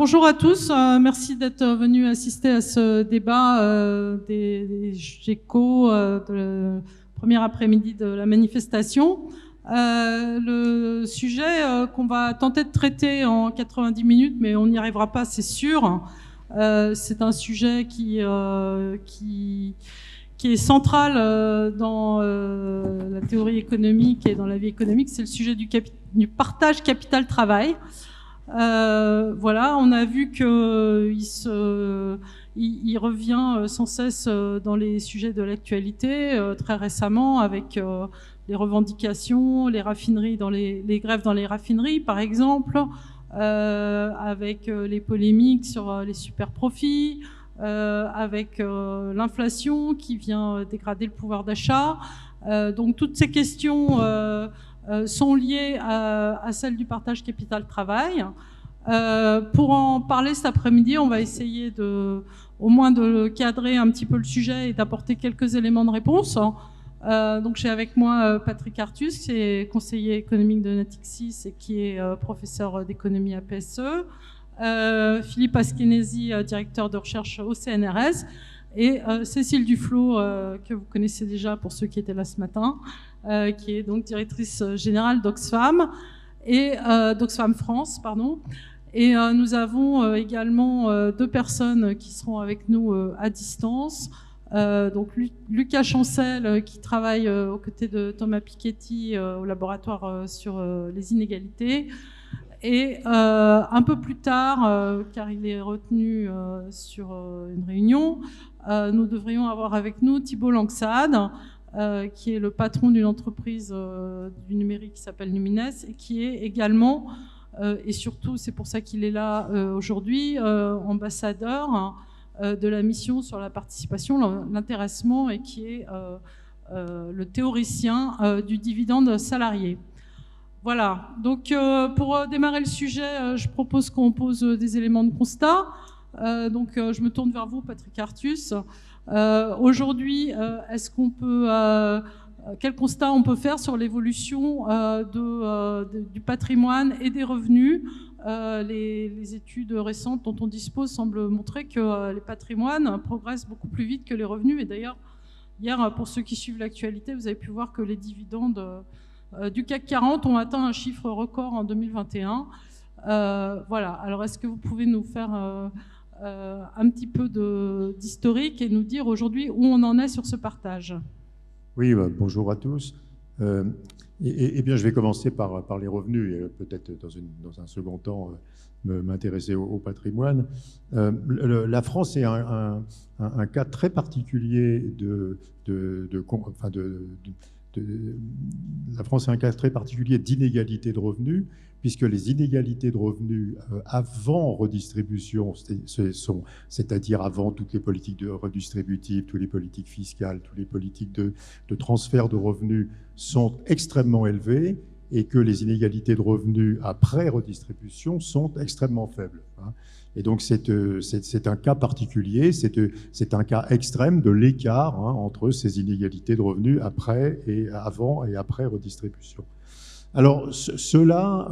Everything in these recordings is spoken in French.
Bonjour à tous, merci d'être venus assister à ce débat des GECO de le premier après-midi de la manifestation. Le sujet qu'on va tenter de traiter en 90 minutes, mais on n'y arrivera pas, c'est sûr. C'est un sujet qui est central dans la théorie économique et dans la vie économique, c'est le sujet du partage capital-travail. Voilà, on a vu qu'il revient sans cesse dans les sujets de l'actualité, très récemment avec les revendications, les raffineries les grèves dans les raffineries, par exemple, avec les polémiques sur les super profits, avec l'inflation qui vient dégrader le pouvoir d'achat. Donc toutes ces questions sont liées à celles du partage capital-travail. Pour en parler cet après-midi, on va essayer au moins de cadrer un petit peu le sujet et d'apporter quelques éléments de réponse. Donc j'ai avec moi Patrick Artus, qui est conseiller économique de Natixis et qui est professeur d'économie à PSE. Philippe Askenezi, directeur de recherche au CNRS. Et Cécile Duflot, que vous connaissez déjà pour ceux qui étaient là ce matin, qui est donc directrice générale d'Oxfam et d'Oxfam France, pardon. Et nous avons également deux personnes qui seront avec nous à distance. Donc Lucas Chancel, qui travaille aux côtés de Thomas Piketty au laboratoire sur les inégalités. Et un peu plus tard, car il est retenu sur une réunion, nous devrions avoir avec nous Thibault Langsade, qui est le patron d'une entreprise du numérique qui s'appelle Numines et qui est également, et surtout c'est pour ça qu'il est là aujourd'hui, ambassadeur de la mission sur la participation, l'intéressement, et qui est le théoricien du dividende salarié. Voilà, donc pour démarrer le sujet, je propose qu'on pose des éléments de constat. Donc je me tourne vers vous, Patrick Artus. Aujourd'hui, est-ce qu'on peut, quel constat on peut faire sur l'évolution du patrimoine et des revenus? Les études récentes dont on dispose semblent montrer que les patrimoines progressent beaucoup plus vite que les revenus. Et d'ailleurs, hier, pour ceux qui suivent l'actualité, vous avez pu voir que les dividendes du CAC 40 ont atteint un chiffre record en 2021. Voilà, alors est-ce que vous pouvez nous faire un petit peu d'historique et nous dire aujourd'hui où on en est sur ce partage? Oui, bonjour à tous. Eh bien, je vais commencer par les revenus et peut-être dans un second temps m'intéresser au patrimoine. La France est un cas très particulier la France est un cas très particulier d'inégalité de revenus, puisque les inégalités de revenus avant redistribution, c'est-à-dire avant toutes les politiques redistributives, toutes les politiques fiscales, toutes les politiques de transfert de revenus, sont extrêmement élevées, et que les inégalités de revenus après redistribution sont extrêmement faibles. Et donc c'est un cas particulier, c'est un cas extrême de l'écart entre ces inégalités de revenus avant et après redistribution. Alors cela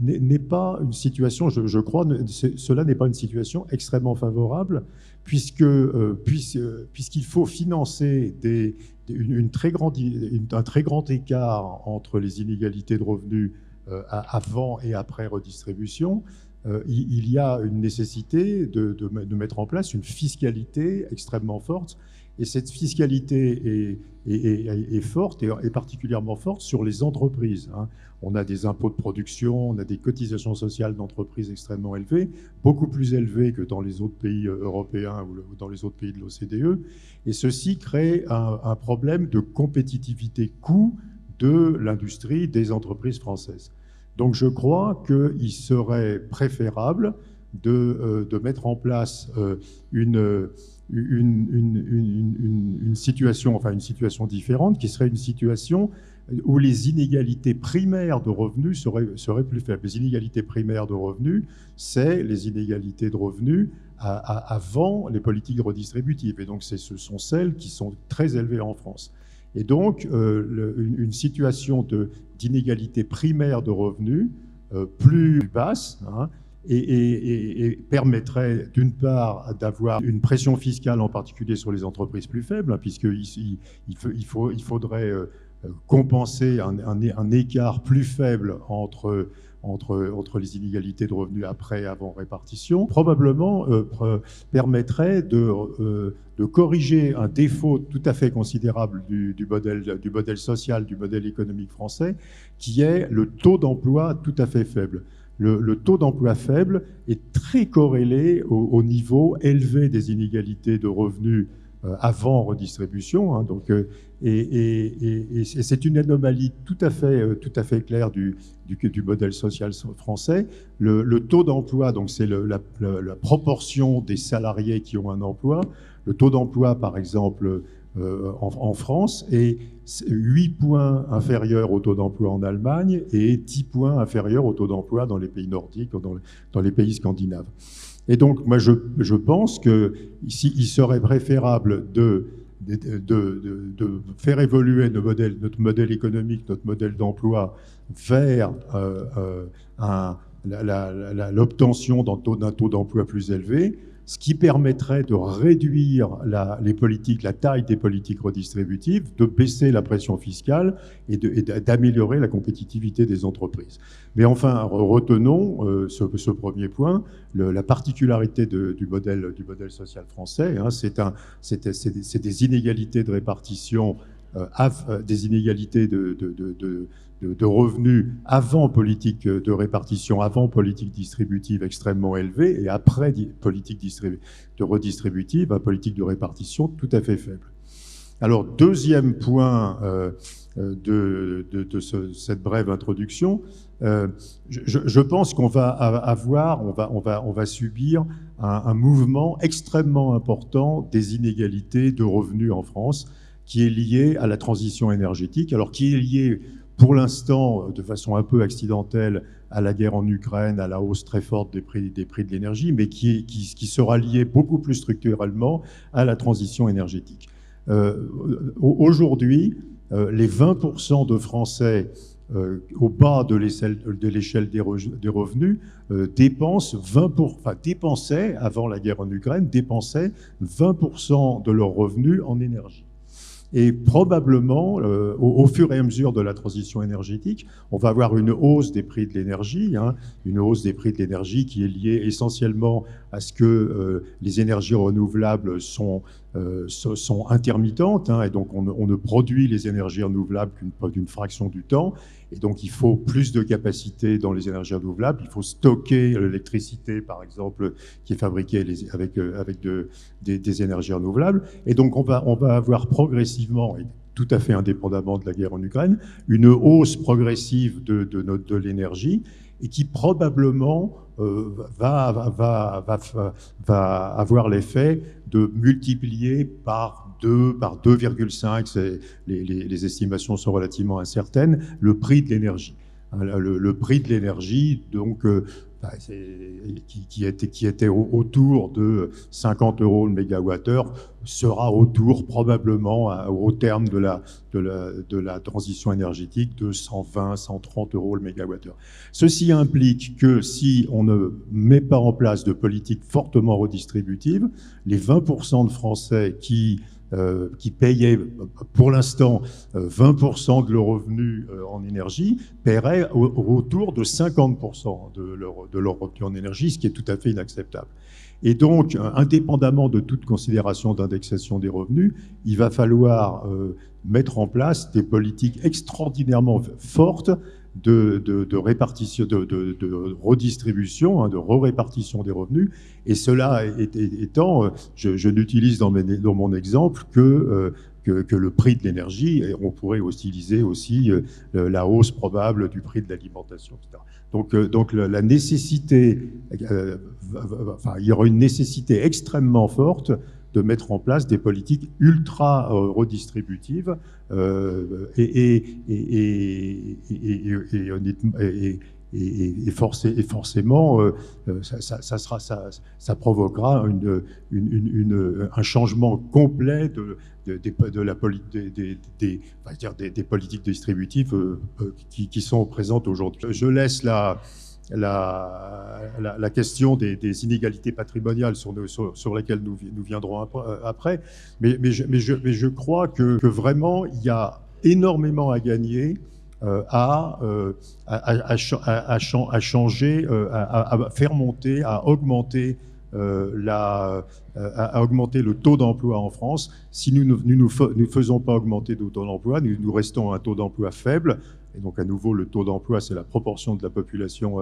n'est pas une situation, je crois, cela n'est pas une situation extrêmement favorable, puisqu'il faut financer un très grand écart entre les inégalités de revenus avant et après redistribution. Il y a une nécessité de mettre en place une fiscalité extrêmement forte. Et cette fiscalité est forte, et particulièrement forte sur les entreprises. On a des impôts de production, on a des cotisations sociales d'entreprises extrêmement élevées, beaucoup plus élevées que dans les autres pays européens ou dans les autres pays de l'OCDE. Et ceci crée un problème de compétitivité coût de l'industrie, des entreprises françaises. Donc je crois qu'il serait préférable de mettre en place une situation différente, qui serait une situation où les inégalités primaires de revenus seraient plus faibles. Les inégalités primaires de revenus, c'est les inégalités de revenus avant les politiques redistributives. Et donc ce sont celles qui sont très élevées en France. Et donc une situation d'inégalité primaire de revenus plus basse, et permettrait d'une part d'avoir une pression fiscale en particulier sur les entreprises plus faibles, hein, puisqu'il faudrait compenser un écart plus faible entre les inégalités de revenus après et avant répartition, probablement permettrait de corriger un défaut tout à fait considérable du modèle social, du modèle économique français, qui est le taux d'emploi tout à fait faible. Le taux d'emploi faible est très corrélé au niveau élevé des inégalités de revenus avant redistribution, hein, donc, et c'est une anomalie tout à fait claire du modèle social français. Le taux d'emploi, donc c'est la proportion des salariés qui ont un emploi. Le taux d'emploi, par exemple, en France est 8 points inférieur au taux d'emploi en Allemagne et 10 points inférieur au taux d'emploi dans les pays nordiques ou dans les pays scandinaves. Et donc, moi, je pense qu'il serait préférable de faire évoluer notre modèle économique, notre modèle d'emploi vers l'obtention d'un taux d'emploi plus élevé, ce qui permettrait de réduire la taille des politiques redistributives, de baisser la pression fiscale et d'améliorer la compétitivité des entreprises. Mais enfin, retenons ce premier point, la particularité du modèle social français, hein, c'est des inégalités de répartition, des inégalités de revenus avant politique de répartition, avant politique distributive extrêmement élevée, et après politique de redistributive, politique de répartition tout à fait faible. Alors, deuxième point cette brève introduction, je pense qu'on va subir un mouvement extrêmement important des inégalités de revenus en France, qui est lié à la transition énergétique, alors qui est lié pour l'instant, de façon un peu accidentelle, à la guerre en Ukraine, à la hausse très forte des prix de l'énergie, mais qui sera lié beaucoup plus structurellement à la transition énergétique. Aujourd'hui, les 20% de Français au bas de l'échelle des revenus dépensaient, avant la guerre en Ukraine, dépensaient 20% de leurs revenus en énergie. Et probablement, au fur et à mesure de la transition énergétique, on va avoir une hausse des prix de l'énergie, hein, une hausse des prix de l'énergie qui est liée essentiellement à ce que les énergies renouvelables sont intermittentes, hein, et donc on ne produit les énergies renouvelables qu'une fraction du temps, et donc il faut plus de capacité dans les énergies renouvelables, il faut stocker l'électricité, par exemple, qui est fabriquée avec des énergies renouvelables, et donc on va avoir progressivement, et tout à fait indépendamment de la guerre en Ukraine, une hausse progressive de l'énergie, et qui probablement va avoir l'effet de multiplier par 2, par 2,5, les estimations sont relativement incertaines, le prix de l'énergie. Le prix de l'énergie, donc, qui était autour de 50 € le mégawattheure, sera autour probablement au terme de la transition énergétique de 120, 130 € le mégawattheure. Ceci implique que si on ne met pas en place de politique fortement redistributive, les 20% de Français qui payaient pour l'instant 20% de leurs revenus en énergie, paieraient autour de 50% de leurs revenus en énergie, ce qui est tout à fait inacceptable. Et donc, indépendamment de toute considération d'indexation des revenus, il va falloir mettre en place des politiques extraordinairement fortes de répartition, de redistribution, hein, de re-répartition des revenus. Et cela étant, je n'utilise dans mon exemple que le prix de l'énergie, et on pourrait utiliser aussi la hausse probable du prix de l'alimentation, etc. Donc la nécessité, il y aura une nécessité extrêmement forte de mettre en place des politiques ultra redistributives forcément ça provoquera un changement complet des politiques distributives qui sont présentes aujourd'hui. Je laisse la question des inégalités patrimoniales sur lesquelles nous viendrons après. Mais je crois que vraiment, il y a énormément à gagner à changer, à faire monter, à augmenter à augmenter le taux d'emploi en France. Si nous ne faisons pas augmenter le taux d'emploi, nous restons à un taux d'emploi faible. Et donc, à nouveau, le taux d'emploi, c'est la proportion de la population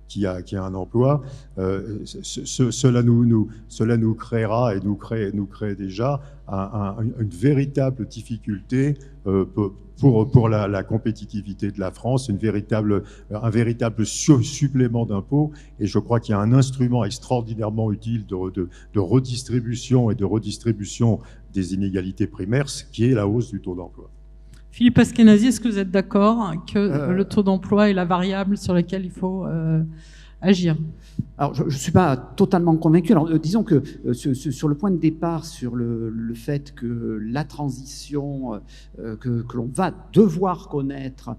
qui a un emploi. Cela nous créera et nous crée déjà une véritable difficulté pour la compétitivité de la France, un véritable supplément d'impôts. Et je crois qu'il y a un instrument extraordinairement utile de redistribution et de redistribution des inégalités primaires, ce qui est la hausse du taux d'emploi. Philippe Askenazi, est-ce que vous êtes d'accord que le taux d'emploi est la variable sur laquelle il faut agir? Alors, je ne suis pas totalement convaincu. Alors, disons que sur le point de départ, sur le fait que la transition que l'on va devoir connaître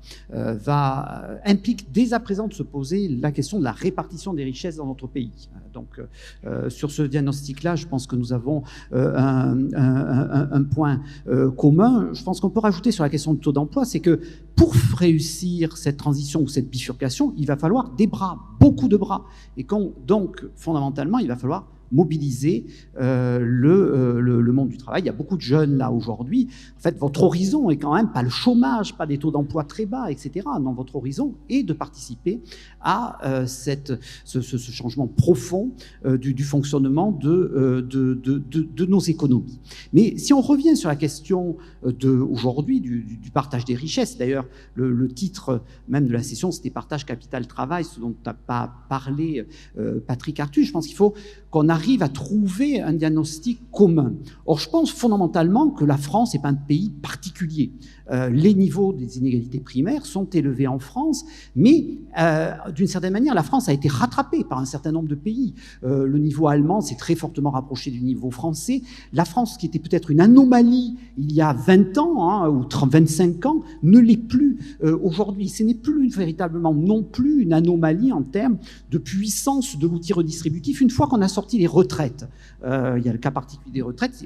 implique dès à présent de se poser la question de la répartition des richesses dans notre pays. Donc, sur ce diagnostic-là, je pense que nous avons un point commun. Je pense qu'on peut rajouter sur la question du taux d'emploi, c'est que pour réussir cette transition ou cette bifurcation, il va falloir des bras, beaucoup de bras. Et donc, fondamentalement, il va falloir mobiliser le monde du travail. Il y a beaucoup de jeunes là aujourd'hui. En fait, votre horizon est quand même pas le chômage, pas des taux d'emploi très bas, etc. Non, votre horizon est de participer à ce changement profond du fonctionnement de nos économies. Mais si on revient sur la question aujourd'hui du partage des richesses, d'ailleurs le titre même de la session, c'était partage capital-travail, ce dont n'a pas parlé Patrick Artus. Je pense qu'il faut qu'on arrive à trouver un diagnostic commun. Or, je pense fondamentalement que la France n'est pas un pays particulier. Les niveaux des inégalités primaires sont élevés en France, mais d'une certaine manière, la France a été rattrapée par un certain nombre de pays. Le niveau allemand s'est très fortement rapproché du niveau français. La France, qui était peut-être une anomalie il y a 20 ans ou 25 ans, ne l'est plus aujourd'hui. Ce n'est plus véritablement non plus une anomalie en termes de puissance de l'outil redistributif. Une fois qu'on a sorti les retraites, il y a le cas particulier des retraites,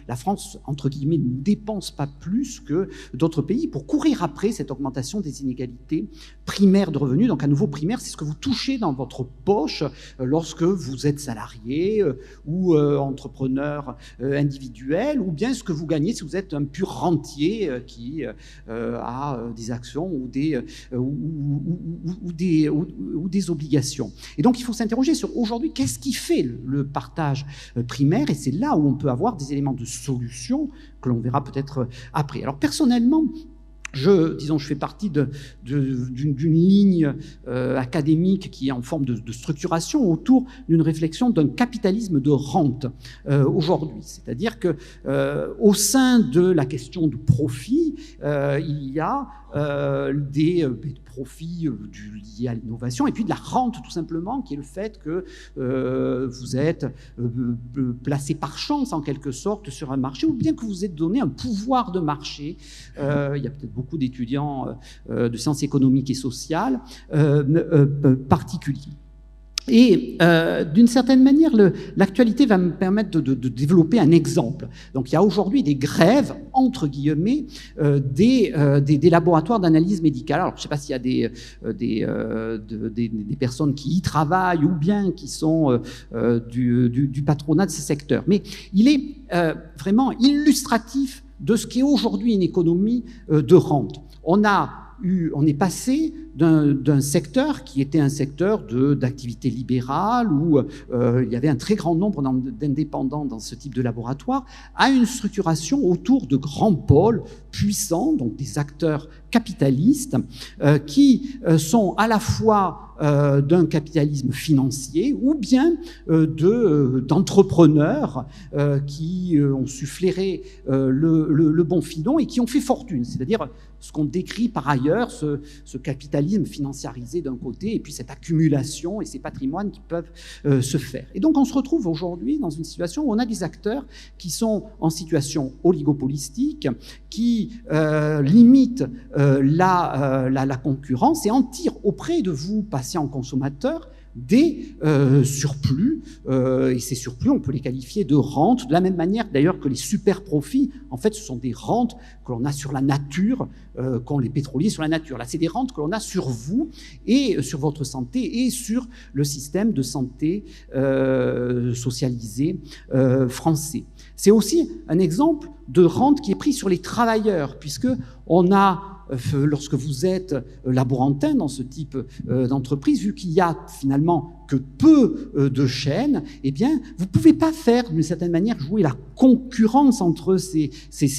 la France, entre guillemets, ne dépense pas plus que d'autres pays pour courir après cette augmentation des inégalités primaires de revenus. Donc à nouveau, primaire, c'est ce que vous touchez dans votre poche lorsque vous êtes salarié ou entrepreneur individuel, ou bien ce que vous gagnez si vous êtes un pur rentier qui a des actions ou des obligations. Et donc il faut s'interroger sur aujourd'hui, qu'est-ce qui fait le partage primaire, et c'est là où on peut avoir des éléments de solution que l'on verra peut-être après. Alors personnellement, je fais partie d'une ligne académique qui est en forme de structuration autour d'une réflexion d'un capitalisme de rente aujourd'hui. C'est-à-dire que au sein de la question du profit, il y a des profits liés à l'innovation et puis de la rente tout simplement, qui est le fait que vous êtes placé par chance en quelque sorte sur un marché, ou bien que vous êtes donné un pouvoir de marché. Il y a peut-être beaucoup d'étudiants de sciences économiques et sociales particuliers. Et d'une certaine manière, l'actualité va me permettre de développer un exemple. Donc il y a aujourd'hui des grèves, entre guillemets, des laboratoires d'analyse médicale. Alors je ne sais pas s'il y a des personnes qui y travaillent ou bien qui sont du patronat de ces secteurs. Mais il est vraiment illustratif de ce qu'est aujourd'hui une économie de rente. On est passé d'un secteur qui était un secteur d'activité libérale où il y avait un très grand nombre d'indépendants dans ce type de laboratoire, à une structuration autour de grands pôles puissants, donc des acteurs capitalistes qui sont à la fois d'un capitalisme financier ou bien d'entrepreneurs qui ont su flairer le bon filon et qui ont fait fortune, c'est-à-dire ce qu'on décrit par ailleurs, ce capitalisme financiarisé d'un côté et puis cette accumulation et ces patrimoines qui peuvent se faire. Et donc on se retrouve aujourd'hui dans une situation où on a des acteurs qui sont en situation oligopolistique, qui limitent la concurrence et en tire auprès de vous, patients consommateurs, des surplus, et ces surplus, on peut les qualifier de rentes, de la même manière d'ailleurs que les super profits, en fait, ce sont des rentes que l'on a sur la nature, qu'ont les pétroliers sur la nature. Là, c'est des rentes que l'on a sur vous et sur votre santé et sur le système de santé socialisé français. C'est aussi un exemple de rente qui est pris sur les travailleurs, puisque on a, lorsque vous êtes laborantin dans ce type d'entreprise, vu qu'il y a finalement que peu de chaînes, eh bien, vous ne pouvez pas faire, d'une certaine manière, jouer la concurrence entre ces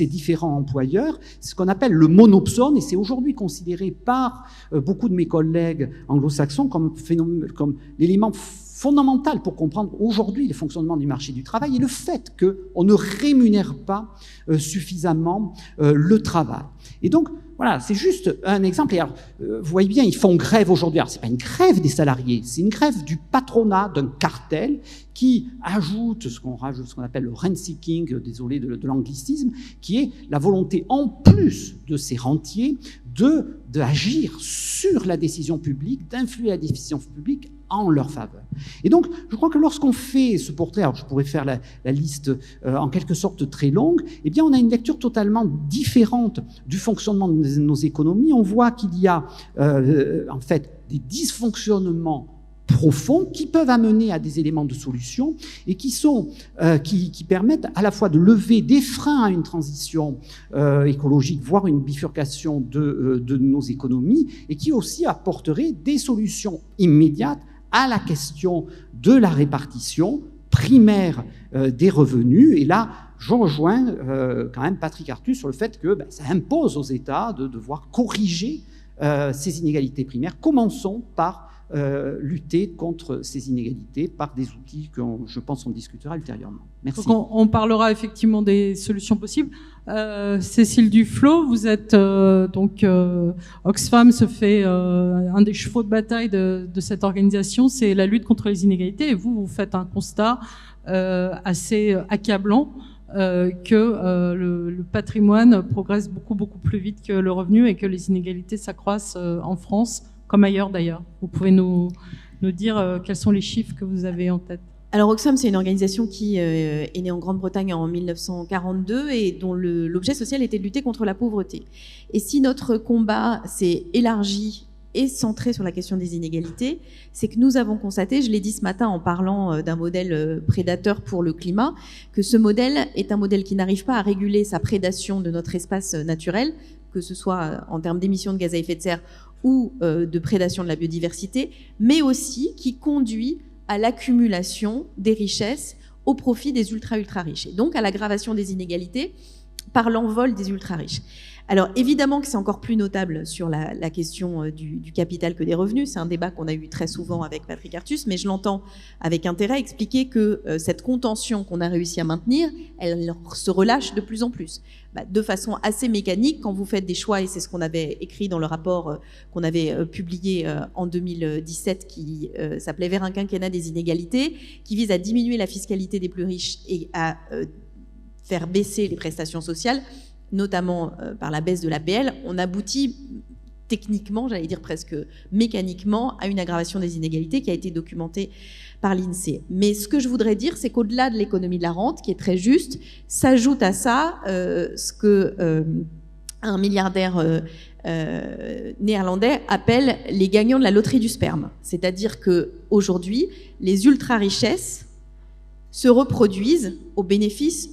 différents employeurs. C'est ce qu'on appelle le monopsone, et c'est aujourd'hui considéré par beaucoup de mes collègues anglo-saxons comme l'élément fondamental pour comprendre aujourd'hui le fonctionnement du marché du travail et le fait qu'on ne rémunère pas suffisamment le travail. Et donc, voilà, c'est juste un exemple. Et alors, vous voyez bien, ils font grève aujourd'hui. Alors, ce n'est pas une grève des salariés, c'est une grève du patronat, d'un cartel qui ajoute ce qu'on appelle le rent-seeking, désolé de l'anglicisme, qui est la volonté, en plus de ces rentiers, d'agir sur la décision publique, d'influer la décision publique en leur faveur. Et donc, je crois que lorsqu'on fait ce portrait, alors je pourrais faire la liste en quelque sorte très longue, eh bien, on a une lecture totalement différente du fonctionnement de nos économies. On voit qu'il y a en fait des dysfonctionnements profonds qui peuvent amener à des éléments de solution et qui permettent à la fois de lever des freins à une transition écologique, voire une bifurcation de nos économies, et qui aussi apporteraient des solutions immédiates à la question de la répartition primaire des revenus. Et là, je rejoins quand même Patrick Artus sur le fait que ça impose aux États de devoir corriger ces inégalités primaires. Commençons par lutter contre ces inégalités par des outils que, je pense, on discutera ultérieurement. Merci. Donc on parlera effectivement des solutions possibles. Cécile Duflot, vous êtes Oxfam se fait un des chevaux de bataille de cette organisation, c'est la lutte contre les inégalités. Et vous faites un constat assez accablant que le patrimoine progresse beaucoup plus vite que le revenu et que les inégalités s'accroissent en France comme ailleurs d'ailleurs. Vous pouvez nous dire quels sont les chiffres que vous avez en tête? Alors Oxfam, c'est une organisation qui est née en Grande-Bretagne en 1942 et dont l'objet social était de lutter contre la pauvreté. Et si notre combat s'est élargi et centré sur la question des inégalités, c'est que nous avons constaté, je l'ai dit ce matin en parlant d'un modèle prédateur pour le climat, que ce modèle est un modèle qui n'arrive pas à réguler sa prédation de notre espace naturel, que ce soit en termes d'émissions de gaz à effet de serre ou de prédation de la biodiversité, mais aussi qui conduit à l'accumulation des richesses au profit des ultra-riches, et donc à l'aggravation des inégalités par l'envol des ultra-riches. Alors évidemment que c'est encore plus notable sur la question du capital que des revenus, c'est un débat qu'on a eu très souvent avec Patrick Artus, mais je l'entends avec intérêt expliquer que cette contention qu'on a réussi à maintenir, elle se relâche de plus en plus. De façon assez mécanique, quand vous faites des choix, et c'est ce qu'on avait écrit dans le rapport qu'on avait publié en 2017 qui s'appelait « Vers un quinquennat des inégalités », qui vise à diminuer la fiscalité des plus riches et à faire baisser les prestations sociales, notamment par la baisse de l'APL, on aboutit techniquement, j'allais dire presque mécaniquement, à une aggravation des inégalités qui a été documentée par l'INSEE. Mais ce que je voudrais dire, c'est qu'au-delà de l'économie de la rente, qui est très juste, s'ajoute à ça ce que un milliardaire néerlandais appelle les gagnants de la loterie du sperme. C'est-à-dire qu'aujourd'hui, les ultra-richesses se reproduisent au bénéfice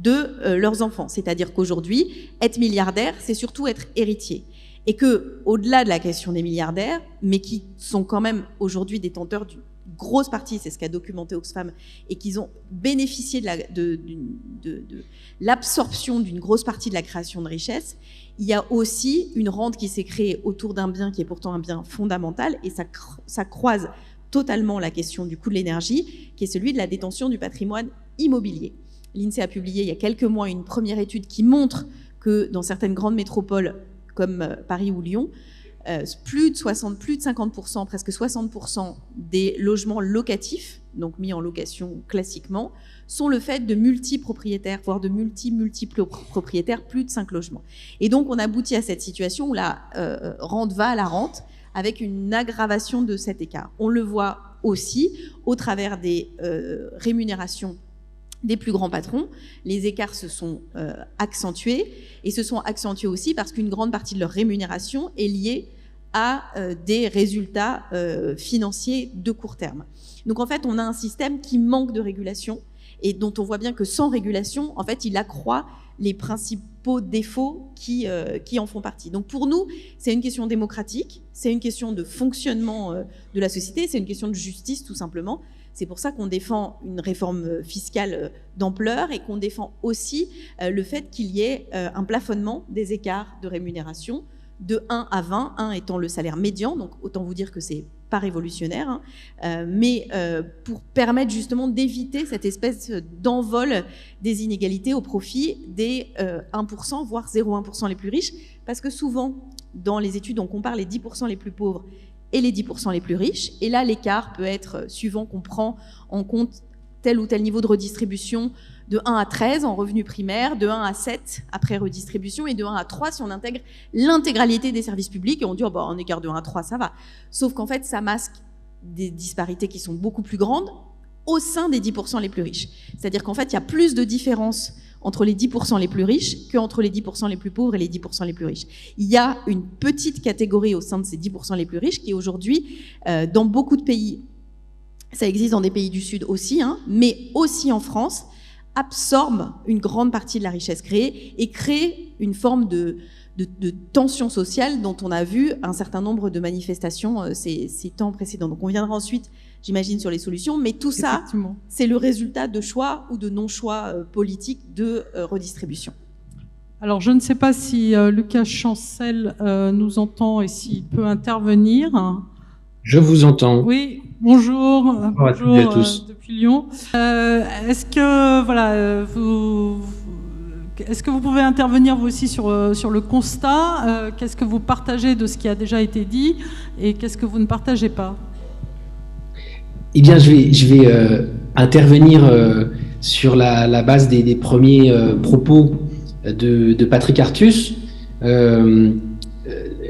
de leurs enfants. C'est-à-dire qu'aujourd'hui, être milliardaire, c'est surtout être héritier. Et que, au-delà de la question des milliardaires, mais qui sont quand même aujourd'hui détenteurs d'une grosse partie, c'est ce qu'a documenté Oxfam, et qu'ils ont bénéficié de l'absorption d'une grosse partie de la création de richesse, il y a aussi une rente qui s'est créée autour d'un bien qui est pourtant un bien fondamental, et ça croise totalement la question du coût de l'énergie, qui est celui de la détention du patrimoine immobilier. L'INSEE a publié il y a quelques mois une première étude qui montre que dans certaines grandes métropoles comme Paris ou Lyon, plus de 50%, presque 60% des logements locatifs donc mis en location classiquement, sont le fait de multi-propriétaires, voire de multiples propriétaires, plus de 5 logements. Et donc, on aboutit à cette situation où la rente va à la rente, avec une aggravation de cet écart. On le voit aussi au travers des rémunérations des plus grands patrons. Les écarts se sont accentués, et se sont accentués aussi parce qu'une grande partie de leur rémunération est liée à des résultats financiers de court terme. Donc en fait, on a un système qui manque de régulation et dont on voit bien que sans régulation, en fait, il accroît les principaux défauts qui en font partie. Donc pour nous, c'est une question démocratique, c'est une question de fonctionnement de la société, c'est une question de justice tout simplement. C'est pour ça qu'on défend une réforme fiscale d'ampleur et qu'on défend aussi le fait qu'il y ait un plafonnement des écarts de rémunération de 1 à 20, 1 étant le salaire médian, donc autant vous dire que c'est pas révolutionnaire, mais pour permettre justement d'éviter cette espèce d'envol des inégalités au profit des 1%, voire 0,1% les plus riches, parce que souvent, dans les études, on compare les 10% les plus pauvres et les 10% les plus riches, et là, l'écart peut être, suivant qu'on prend en compte tel ou tel niveau de redistribution, de 1 à 13 en revenu primaire, de 1 à 7 après redistribution, et de 1 à 3 si on intègre l'intégralité des services publics, et on dit oh bah, en écart de 1 à 3 ça va. Sauf qu'en fait ça masque des disparités qui sont beaucoup plus grandes au sein des 10% les plus riches. C'est-à-dire qu'en fait il y a plus de différence entre les 10% les plus riches qu'entre les 10% les plus pauvres et les 10% les plus riches. Il y a une petite catégorie au sein de ces 10% les plus riches qui aujourd'hui, dans beaucoup de pays, ça existe dans des pays du Sud aussi, mais aussi en France, absorbe une grande partie de la richesse créée et crée une forme de tension sociale dont on a vu un certain nombre de manifestations ces temps précédents. Donc on viendra ensuite, j'imagine, sur les solutions, mais tout ça, c'est le résultat de choix ou de non-choix politiques de redistribution. Alors je ne sais pas si Lucas Chancel nous entend et s'il peut intervenir. Je vous entends. Oui, bonjour. Bonjour à tous. Depuis Lyon. Est-ce que est-ce que vous pouvez intervenir vous aussi sur le constat? Qu'est-ce que vous partagez de ce qui a déjà été dit et qu'est-ce que vous ne partagez pas? Eh bien, je vais intervenir sur la base des premiers propos de Patrick Artus.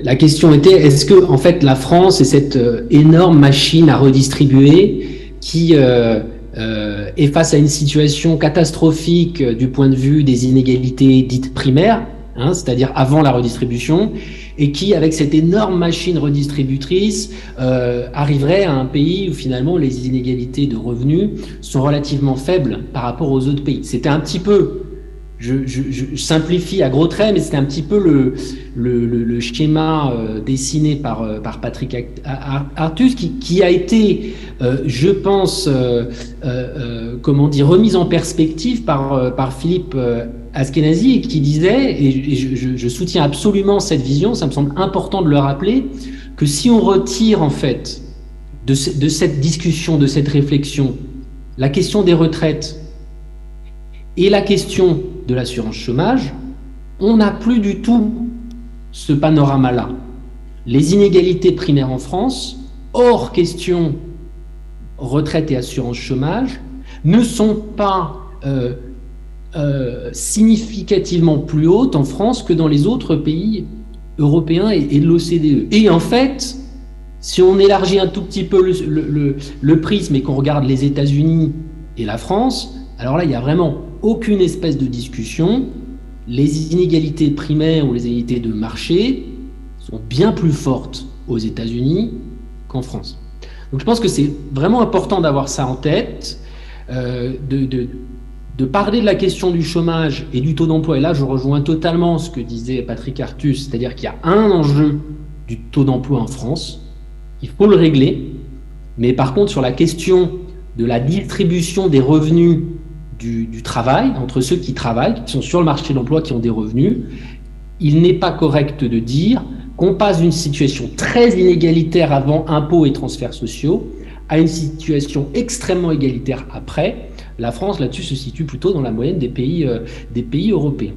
La question était, est-ce que en fait la France est cette énorme machine à redistribuer qui est face à une situation catastrophique du point de vue des inégalités dites primaires, c'est-à-dire avant la redistribution, et qui, avec cette énorme machine redistributrice, arriverait à un pays où finalement les inégalités de revenus sont relativement faibles par rapport aux autres pays. C'était un petit peu, je simplifie à gros traits, mais c'était un petit peu le schéma dessiné par Patrick Artus, qui a été, je pense, remis en perspective par Philippe Askenazi, et qui disait, et je soutiens absolument cette vision, ça me semble important de le rappeler, que si on retire en fait de cette discussion, de cette réflexion, la question des retraites et la question de l'assurance chômage, on n'a plus du tout ce panorama-là. Les inégalités primaires en France, hors question retraite et assurance chômage, ne sont pas significativement plus hautes en France que dans les autres pays européens et de l'OCDE. Et en fait, si on élargit un tout petit peu le prisme et qu'on regarde les États-Unis et la France, alors là, il n'y a vraiment aucune espèce de discussion. Les inégalités primaires ou les inégalités de marché sont bien plus fortes aux États-Unis qu'en France. Donc je pense que c'est vraiment important d'avoir ça en tête, de parler de la question du chômage et du taux d'emploi. Et là, je rejoins totalement ce que disait Patrick Artus, c'est-à-dire qu'il y a un enjeu du taux d'emploi en France, il faut le régler, mais par contre, sur la question de la distribution des revenus du travail, entre ceux qui travaillent, qui sont sur le marché de l'emploi, qui ont des revenus, il n'est pas correct de dire qu'on passe d'une situation très inégalitaire avant impôts et transferts sociaux à une situation extrêmement égalitaire après. La France, là-dessus, se situe plutôt dans la moyenne des pays européens.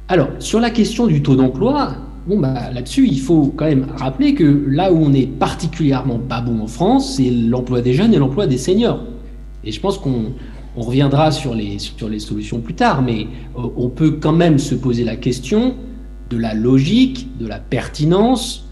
Alors, sur la question du taux d'emploi, là-dessus, il faut quand même rappeler que là où on est particulièrement pas bon en France, c'est l'emploi des jeunes et l'emploi des seniors. Et je pense qu'on reviendra sur les solutions plus tard, mais on peut quand même se poser la question de la logique, de la pertinence,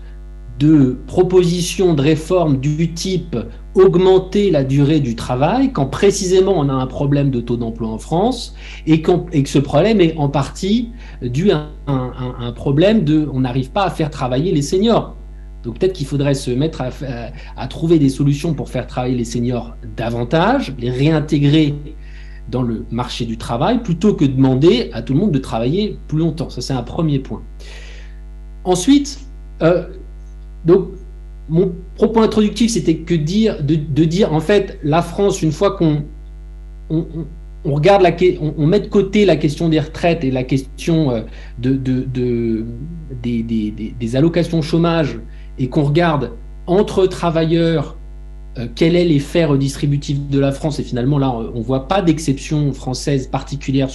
de propositions de réforme du type augmenter la durée du travail, quand précisément on a un problème de taux d'emploi en France, et que ce problème est en partie dû à un problème on n'arrive pas à faire travailler les seniors. Donc peut-être qu'il faudrait se mettre à trouver des solutions pour faire travailler les seniors davantage, les réintégrer dans le marché du travail, plutôt que de demander à tout le monde de travailler plus longtemps. Ça, c'est un premier point. Ensuite, donc, mon propos introductif, c'était de dire, en fait, la France, une fois qu'on regarde on met de côté la question des retraites et la question des allocations chômage, et qu'on regarde entre travailleurs quel est l'effet redistributif de la France, et finalement là on ne voit pas d'exception française particulière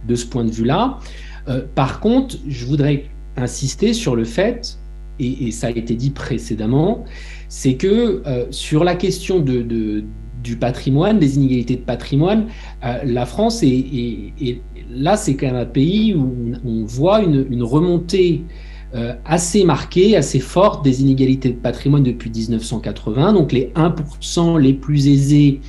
de ce point de vue-là. Par contre, je voudrais insister sur le fait, et ça a été dit précédemment, c'est que sur la question du patrimoine, des inégalités de patrimoine, la France est là, c'est quand même un pays où on voit une remontée assez marquée, assez forte des inégalités de patrimoine depuis 1980. Donc les 1% les plus aisés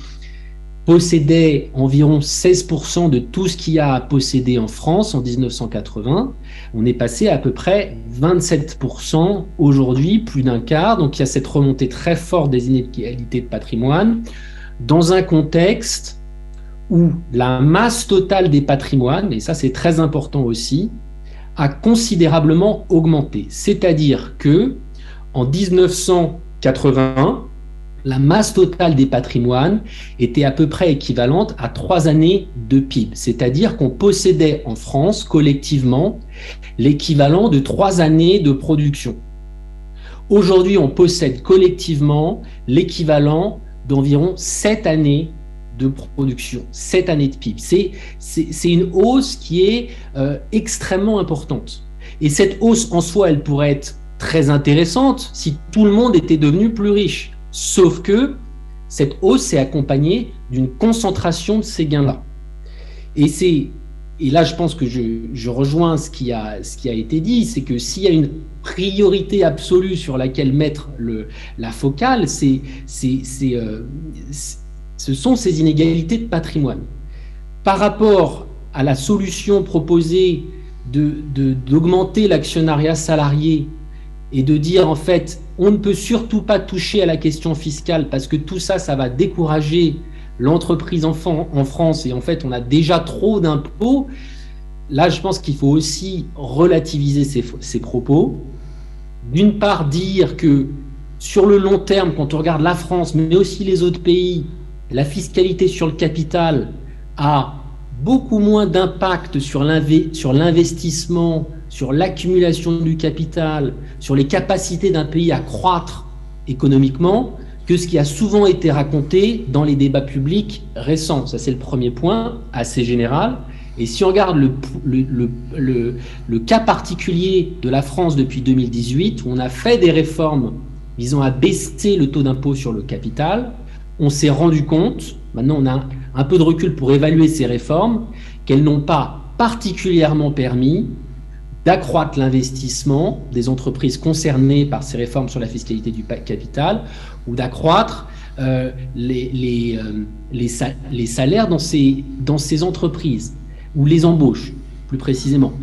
possédaient environ 16% de tout ce qu'il y a à posséder en France en 1980. On est passé à peu près 27% aujourd'hui, plus d'un quart. Donc il y a cette remontée très forte des inégalités de patrimoine dans un contexte où la masse totale des patrimoines, et ça c'est très important aussi, a considérablement augmenté. C'est-à-dire que en 1980, la masse totale des patrimoines était à peu près équivalente à 3 années de PIB. C'est-à-dire qu'on possédait en France, collectivement, l'équivalent de 3 années de production. Aujourd'hui, on possède collectivement l'équivalent d'environ 7 années de production, 7 années de PIB. C'est une hausse qui est extrêmement importante. Et cette hausse en soi, elle pourrait être très intéressante si tout le monde était devenu plus riche. Sauf que cette hausse s'est accompagnée d'une concentration de ces gains-là. Et là, je pense que je rejoins ce qui a été dit, c'est que s'il y a une priorité absolue sur laquelle mettre la focale, ce sont ces inégalités de patrimoine. Par rapport à la solution proposée d'augmenter l'actionnariat salarié et de dire en fait on ne peut surtout pas toucher à la question fiscale parce que tout ça, ça va décourager l'entreprise en France et en fait on a déjà trop d'impôts. Là, je pense qu'il faut aussi relativiser ces propos. D'une part, dire que sur le long terme, quand on regarde la France, mais aussi les autres pays, la fiscalité sur le capital a beaucoup moins d'impact sur l'investissement, sur l'accumulation du capital, sur les capacités d'un pays à croître économiquement, que ce qui a souvent été raconté dans les débats publics récents. Ça, c'est le premier point, assez général. Et si on regarde le cas particulier de la France depuis 2018, où on a fait des réformes visant à baisser le taux d'impôt sur le capital, on s'est rendu compte, maintenant on a un peu de recul pour évaluer ces réformes, qu'elles n'ont pas particulièrement permis d'accroître l'investissement des entreprises concernées par ces réformes sur la fiscalité du capital ou d'accroître les salaires dans ces entreprises ou les embauches, plus précisément.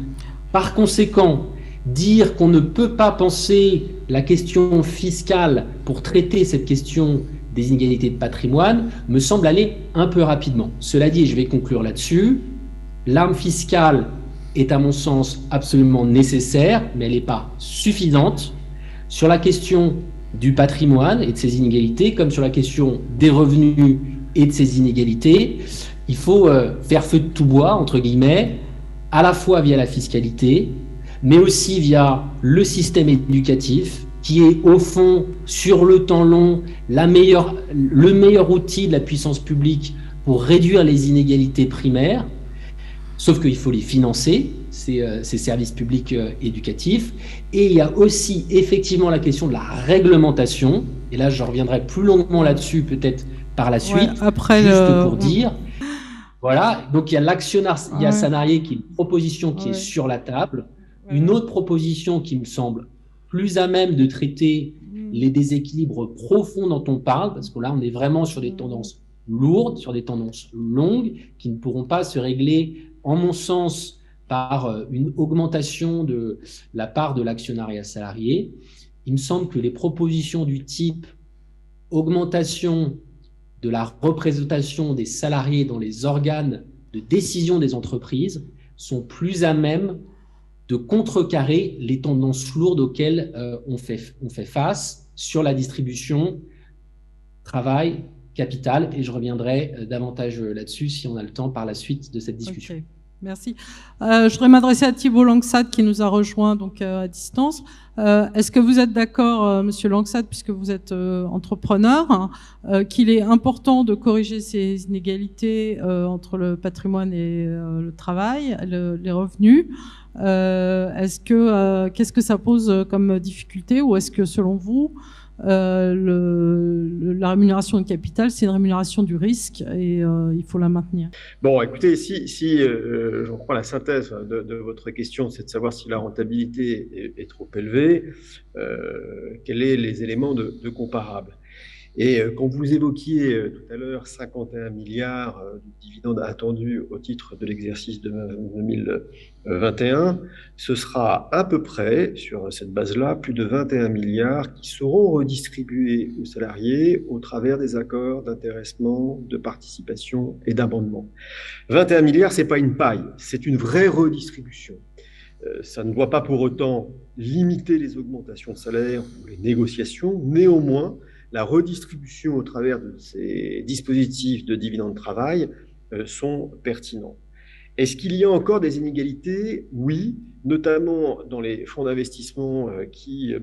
Par conséquent, dire qu'on ne peut pas penser la question fiscale pour traiter cette question des inégalités de patrimoine me semble aller un peu rapidement. Cela dit, et je vais conclure là-dessus, l'arme fiscale est à mon sens absolument nécessaire, mais elle n'est pas suffisante sur la question du patrimoine et de ses inégalités, comme sur la question des revenus et de ses inégalités. Il faut faire feu de tout bois, entre guillemets, à la fois via la fiscalité, mais aussi via le système éducatif, qui est au fond, sur le temps long, le meilleur outil de la puissance publique pour réduire les inégalités primaires, sauf qu'il faut les financer, ces services publics éducatifs. Et il y a aussi effectivement la question de la réglementation, et là je reviendrai plus longuement là-dessus peut-être par la suite, après juste pour dire. Voilà, donc il y a l'actionnaire, il y a salarié qui est une proposition qui est sur la table, une autre proposition qui me semble plus à même de traiter les déséquilibres profonds dont on parle, parce que là on est vraiment sur des tendances lourdes, sur des tendances longues, qui ne pourront pas se régler, en mon sens, par une augmentation de la part de l'actionnariat salarié. Il me semble que les propositions du type augmentation de la représentation des salariés dans les organes de décision des entreprises sont plus à même de contrecarrer les tendances lourdes auxquelles on fait face sur la distribution, travail, capital, et je reviendrai davantage là-dessus si on a le temps par la suite de cette discussion. Okay. Merci. Je voudrais m'adresser à Thibault Langsat qui nous a rejoint donc à distance. Est-ce que vous êtes d'accord, Monsieur Langsat, puisque vous êtes entrepreneur, qu'il est important de corriger ces inégalités entre le patrimoine et le travail, les revenus? Qu'est-ce que ça pose comme difficulté, ou est-ce que selon vous la rémunération du capital, c'est une rémunération du risque et il faut la maintenir? Bon, écoutez, si j'en crois la synthèse de votre question, c'est de savoir si la rentabilité est trop élevée, quels sont les éléments de comparable. Et quand vous évoquiez tout à l'heure 51 milliards de dividendes attendus au titre de l'exercice de 2021, ce sera à peu près, sur cette base-là, plus de 21 milliards qui seront redistribués aux salariés au travers des accords d'intéressement, de participation et d'abondement. 21 milliards, ce n'est pas une paille, c'est une vraie redistribution. Ça ne doit pas pour autant limiter les augmentations de salaire ou les négociations. Néanmoins, la redistribution au travers de ces dispositifs de dividendes de travail sont pertinents. Est-ce qu'il y a encore des inégalités? Oui, notamment dans les fonds d'investissement qui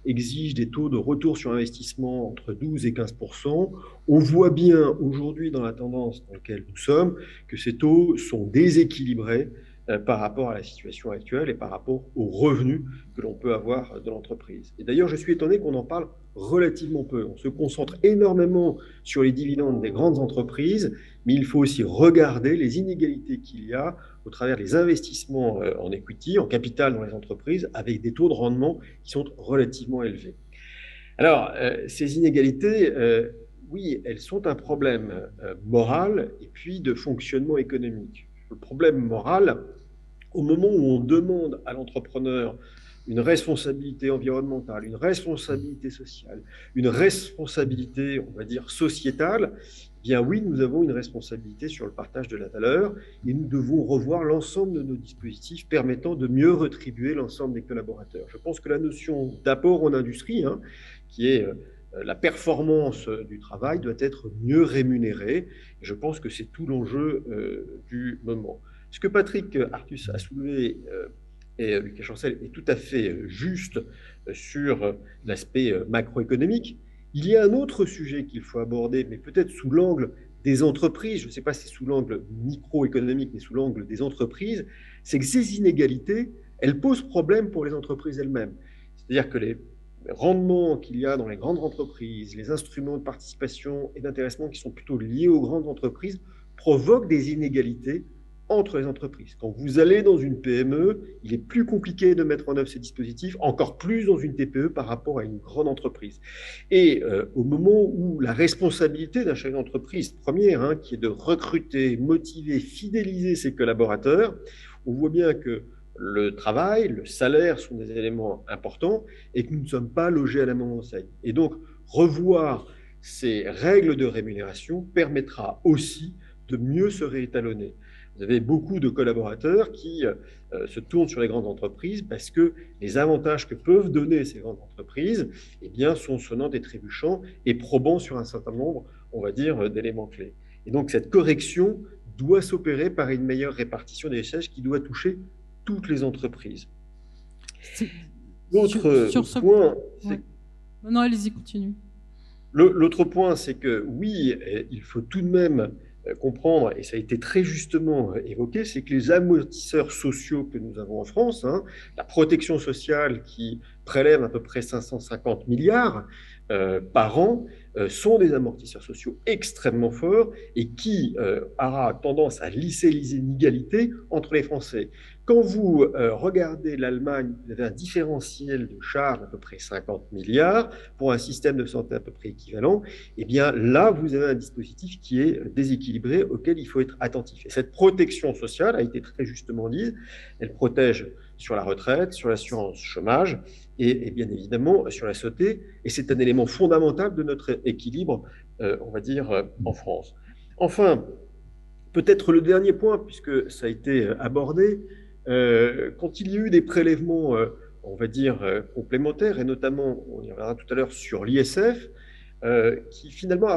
exigent des taux de retour sur investissement entre 12 et 15%. On voit bien aujourd'hui dans la tendance dans laquelle nous sommes que ces taux sont déséquilibrés par rapport à la situation actuelle et par rapport aux revenus que l'on peut avoir de l'entreprise. Et d'ailleurs, je suis étonné qu'on en parle relativement peu. On se concentre énormément sur les dividendes des grandes entreprises, mais il faut aussi regarder les inégalités qu'il y a au travers des investissements en equity, en capital dans les entreprises, avec des taux de rendement qui sont relativement élevés. Alors, ces inégalités, oui, elles sont un problème moral et puis de fonctionnement économique. Le problème moral, au moment où on demande à l'entrepreneur une responsabilité environnementale, une responsabilité sociale, une responsabilité, on va dire, sociétale, eh bien oui, nous avons une responsabilité sur le partage de la valeur et nous devons revoir l'ensemble de nos dispositifs permettant de mieux rétribuer l'ensemble des collaborateurs. Je pense que la notion d'apport en industrie, qui est la performance du travail, doit être mieux rémunérée. Je pense que c'est tout l'enjeu du moment. Ce que Patrick Artus a soulevé et Lucas Chancel est tout à fait juste sur l'aspect macroéconomique. Il y a un autre sujet qu'il faut aborder, mais peut-être sous l'angle des entreprises, je ne sais pas si sous l'angle microéconomique, mais sous l'angle des entreprises, c'est que ces inégalités, elles posent problème pour les entreprises elles-mêmes. C'est-à-dire que les rendements qu'il y a dans les grandes entreprises, les instruments de participation et d'intéressement qui sont plutôt liés aux grandes entreprises, provoquent des inégalités entre les entreprises. Quand vous allez dans une PME, il est plus compliqué de mettre en œuvre ces dispositifs, encore plus dans une TPE par rapport à une grande entreprise. Et au moment où la responsabilité d'un chef d'entreprise première, qui est de recruter, motiver, fidéliser ses collaborateurs, on voit bien que le travail, le salaire sont des éléments importants et que nous ne sommes pas logés à la même enseigne. Et donc, revoir ces règles de rémunération permettra aussi de mieux se réétalonner. Vous avez beaucoup de collaborateurs qui se tournent sur les grandes entreprises parce que les avantages que peuvent donner ces grandes entreprises sont sonnants et trébuchants et probants sur un certain nombre, on va dire, d'éléments clés. Et donc, cette correction doit s'opérer par une meilleure répartition des charges qui doit toucher toutes les entreprises. L'autre point... Ouais. Non, allez-y, continue. L'autre point, c'est que oui, il faut tout de même comprendre, et ça a été très justement évoqué, c'est que les amortisseurs sociaux que nous avons en France, la protection sociale qui prélève à peu près 550 milliards par an, sont des amortisseurs sociaux extrêmement forts et qui aura tendance à lisser les inégalités entre les Français. Quand vous regardez l'Allemagne, vous avez un différentiel de charges d'à peu près 50 milliards pour un système de santé à peu près équivalent. Eh bien là, vous avez un dispositif qui est déséquilibré, auquel il faut être attentif. Et cette protection sociale a été très justement dite. Elle protège sur la retraite, sur l'assurance chômage et bien évidemment sur la santé. Et c'est un élément fondamental de notre équilibre, on va dire, en France. Enfin, peut-être le dernier point, puisque ça a été abordé, quand il y a eu des prélèvements, on va dire, complémentaires, et notamment, on y reviendra tout à l'heure, sur l'ISF, qui finalement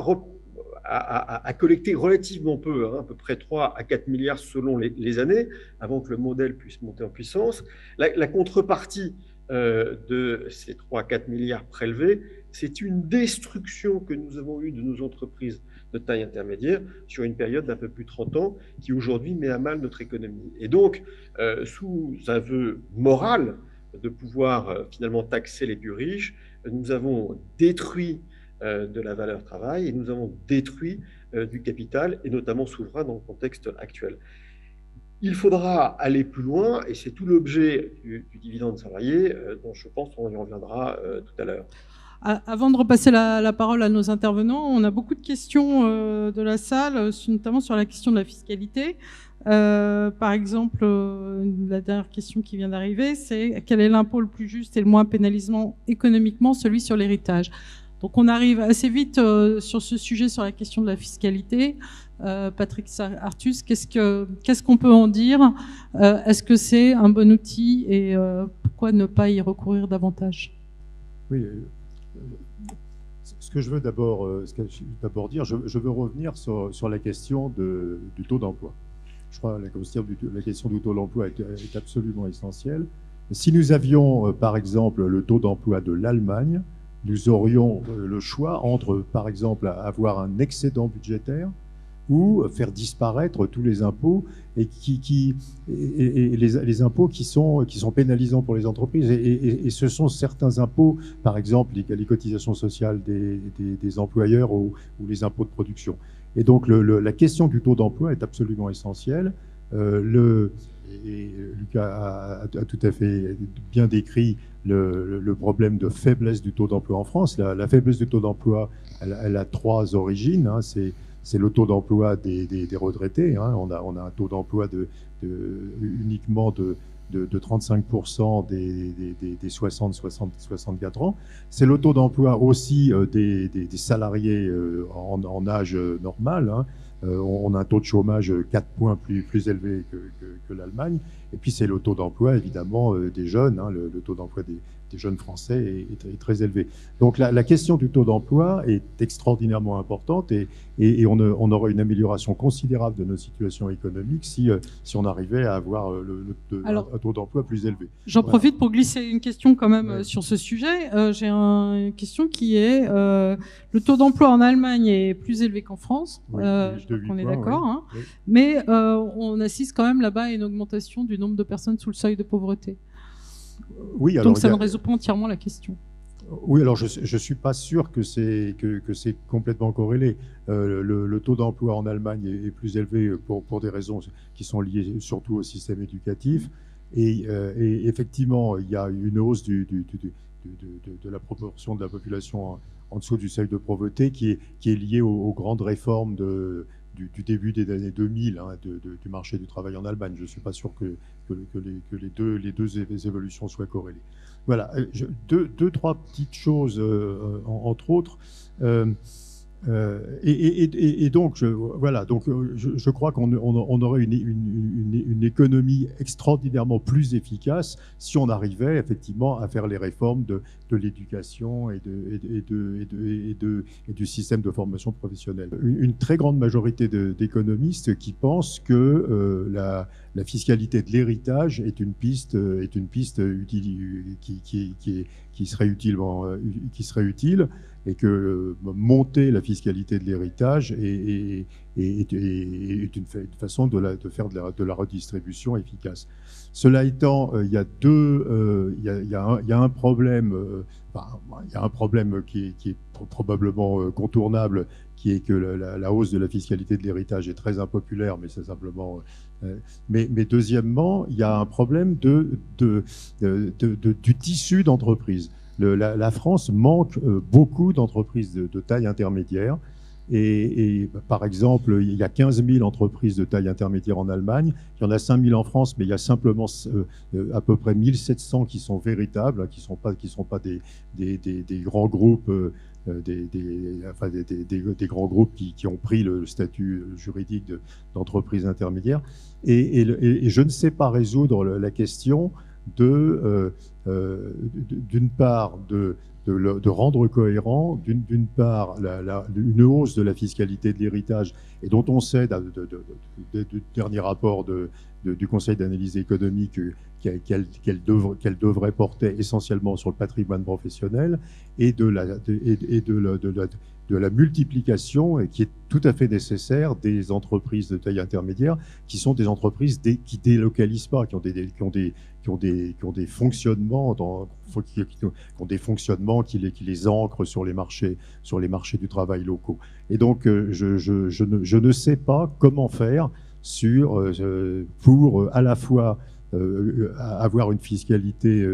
a collecté relativement peu, à peu près 3 à 4 milliards selon les années, avant que le modèle puisse monter en puissance. La contrepartie de ces 3 à 4 milliards prélevés, c'est une destruction que nous avons eue de nos entreprises de taille intermédiaire sur une période d'un peu plus de 30 ans qui aujourd'hui met à mal notre économie. Et donc, sous un vœu moral de pouvoir finalement taxer les plus riches, nous avons détruit de la valeur travail et nous avons détruit du capital et notamment souverain dans le contexte actuel. Il faudra aller plus loin et c'est tout l'objet du dividende salarié dont je pense qu'on y reviendra tout à l'heure. Avant de repasser la parole à nos intervenants, on a beaucoup de questions de la salle, notamment sur la question de la fiscalité. Par exemple, la dernière question qui vient d'arriver, c'est quel est l'impôt le plus juste et le moins pénalisant économiquement, celui sur l'héritage. Donc on arrive assez vite sur ce sujet, sur la question de la fiscalité. Patrick Artus, qu'est-ce qu'on peut en dire? Est-ce que c'est un bon outil et pourquoi ne pas y recourir davantage? Oui. Ce que je veux d'abord dire, je veux revenir sur la question du taux d'emploi. Je crois que la question du taux d'emploi est absolument essentielle. Si nous avions, par exemple, le taux d'emploi de l'Allemagne, nous aurions le choix entre, par exemple, avoir un excédent budgétaire ou faire disparaître tous les impôts et les impôts qui sont pénalisants pour les entreprises. Et ce sont certains impôts, par exemple les cotisations sociales des employeurs ou les impôts de production. Et donc la question du taux d'emploi est absolument essentielle. Et Lucas a tout à fait bien décrit le problème de faiblesse du taux d'emploi en France. La faiblesse du taux d'emploi, elle a 3 origines. C'est le taux d'emploi des retraités. On a un taux d'emploi uniquement de 35% des 60-64 ans. C'est le taux d'emploi aussi des salariés en âge normal. On a un taux de chômage 4 points plus élevé que l'Allemagne. Et puis c'est le taux d'emploi, évidemment, des jeunes. Le taux d'emploi des jeunes Français est très élevé. Donc la question du taux d'emploi est extraordinairement importante et on aurait une amélioration considérable de nos situations économiques si on arrivait à avoir un taux d'emploi plus élevé. J'en profite pour glisser une question quand même sur ce sujet. J'ai une question qui est le taux d'emploi en Allemagne est plus élevé qu'en France. Je crois qu'on est d'accord. Oui. Mais on assiste quand même là-bas à une augmentation du nombre de personnes sous le seuil de pauvreté. Oui, alors, donc ça ne résout pas entièrement la question. Oui, alors je ne suis pas sûr que c'est complètement corrélé. Le taux d'emploi en Allemagne est plus élevé pour des raisons qui sont liées surtout au système éducatif. Et effectivement, il y a une hausse de la proportion de la population en dessous du seuil de pauvreté qui est liée aux grandes réformes du début des années 2000 du marché du travail en Allemagne. Je ne suis pas sûr que les deux évolutions soient corrélées. Voilà, 2-3 petites choses, entre autres. Et donc, je crois qu'on aurait une économie extraordinairement plus efficace si on arrivait effectivement à faire les réformes de l'éducation et du système de formation professionnelle. Une très grande majorité d'économistes qui pensent que la fiscalité de l'héritage est une piste utile, qui serait utile. que monter la fiscalité de l'héritage est une façon de faire de la redistribution efficace. Cela étant, il y a un problème, il y a un problème qui est probablement contournable, qui est que la hausse de la fiscalité de l'héritage est très impopulaire, mais c'est simplement... Mais deuxièmement, il y a un problème du tissu d'entreprises. La France manque beaucoup d'entreprises de taille intermédiaire. Et par exemple, il y a 15 000 entreprises de taille intermédiaire en Allemagne, il y en a 5 000 en France, mais il y a simplement à peu près 1 700 qui sont véritables, qui sont pas des grands groupes, des grands groupes qui ont pris le statut juridique d'entreprise intermédiaire. Et je ne sais pas résoudre la question d'une part de rendre cohérent, d'une part, une hausse de la fiscalité de l'héritage, et dont on sait, du dernier rapport du Conseil d'analyse économique, qu'elle devrait porter essentiellement sur le patrimoine professionnel, et de la multiplication, et qui est tout à fait nécessaire, des entreprises de taille intermédiaire, qui sont des entreprises qui délocalisent pas, qui ont des fonctionnements qui les ancrent sur les marchés du travail locaux. Et donc, je ne sais pas comment faire pour à la fois avoir une fiscalité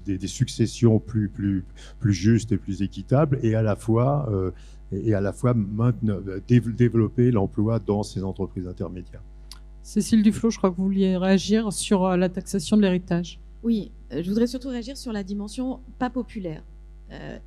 des successions plus juste et plus équitable, et à la fois développer l'emploi dans ces entreprises intermédiaires. Cécile Duflot, je crois que vous vouliez réagir sur la taxation de l'héritage. Oui, je voudrais surtout réagir sur la dimension pas populaire.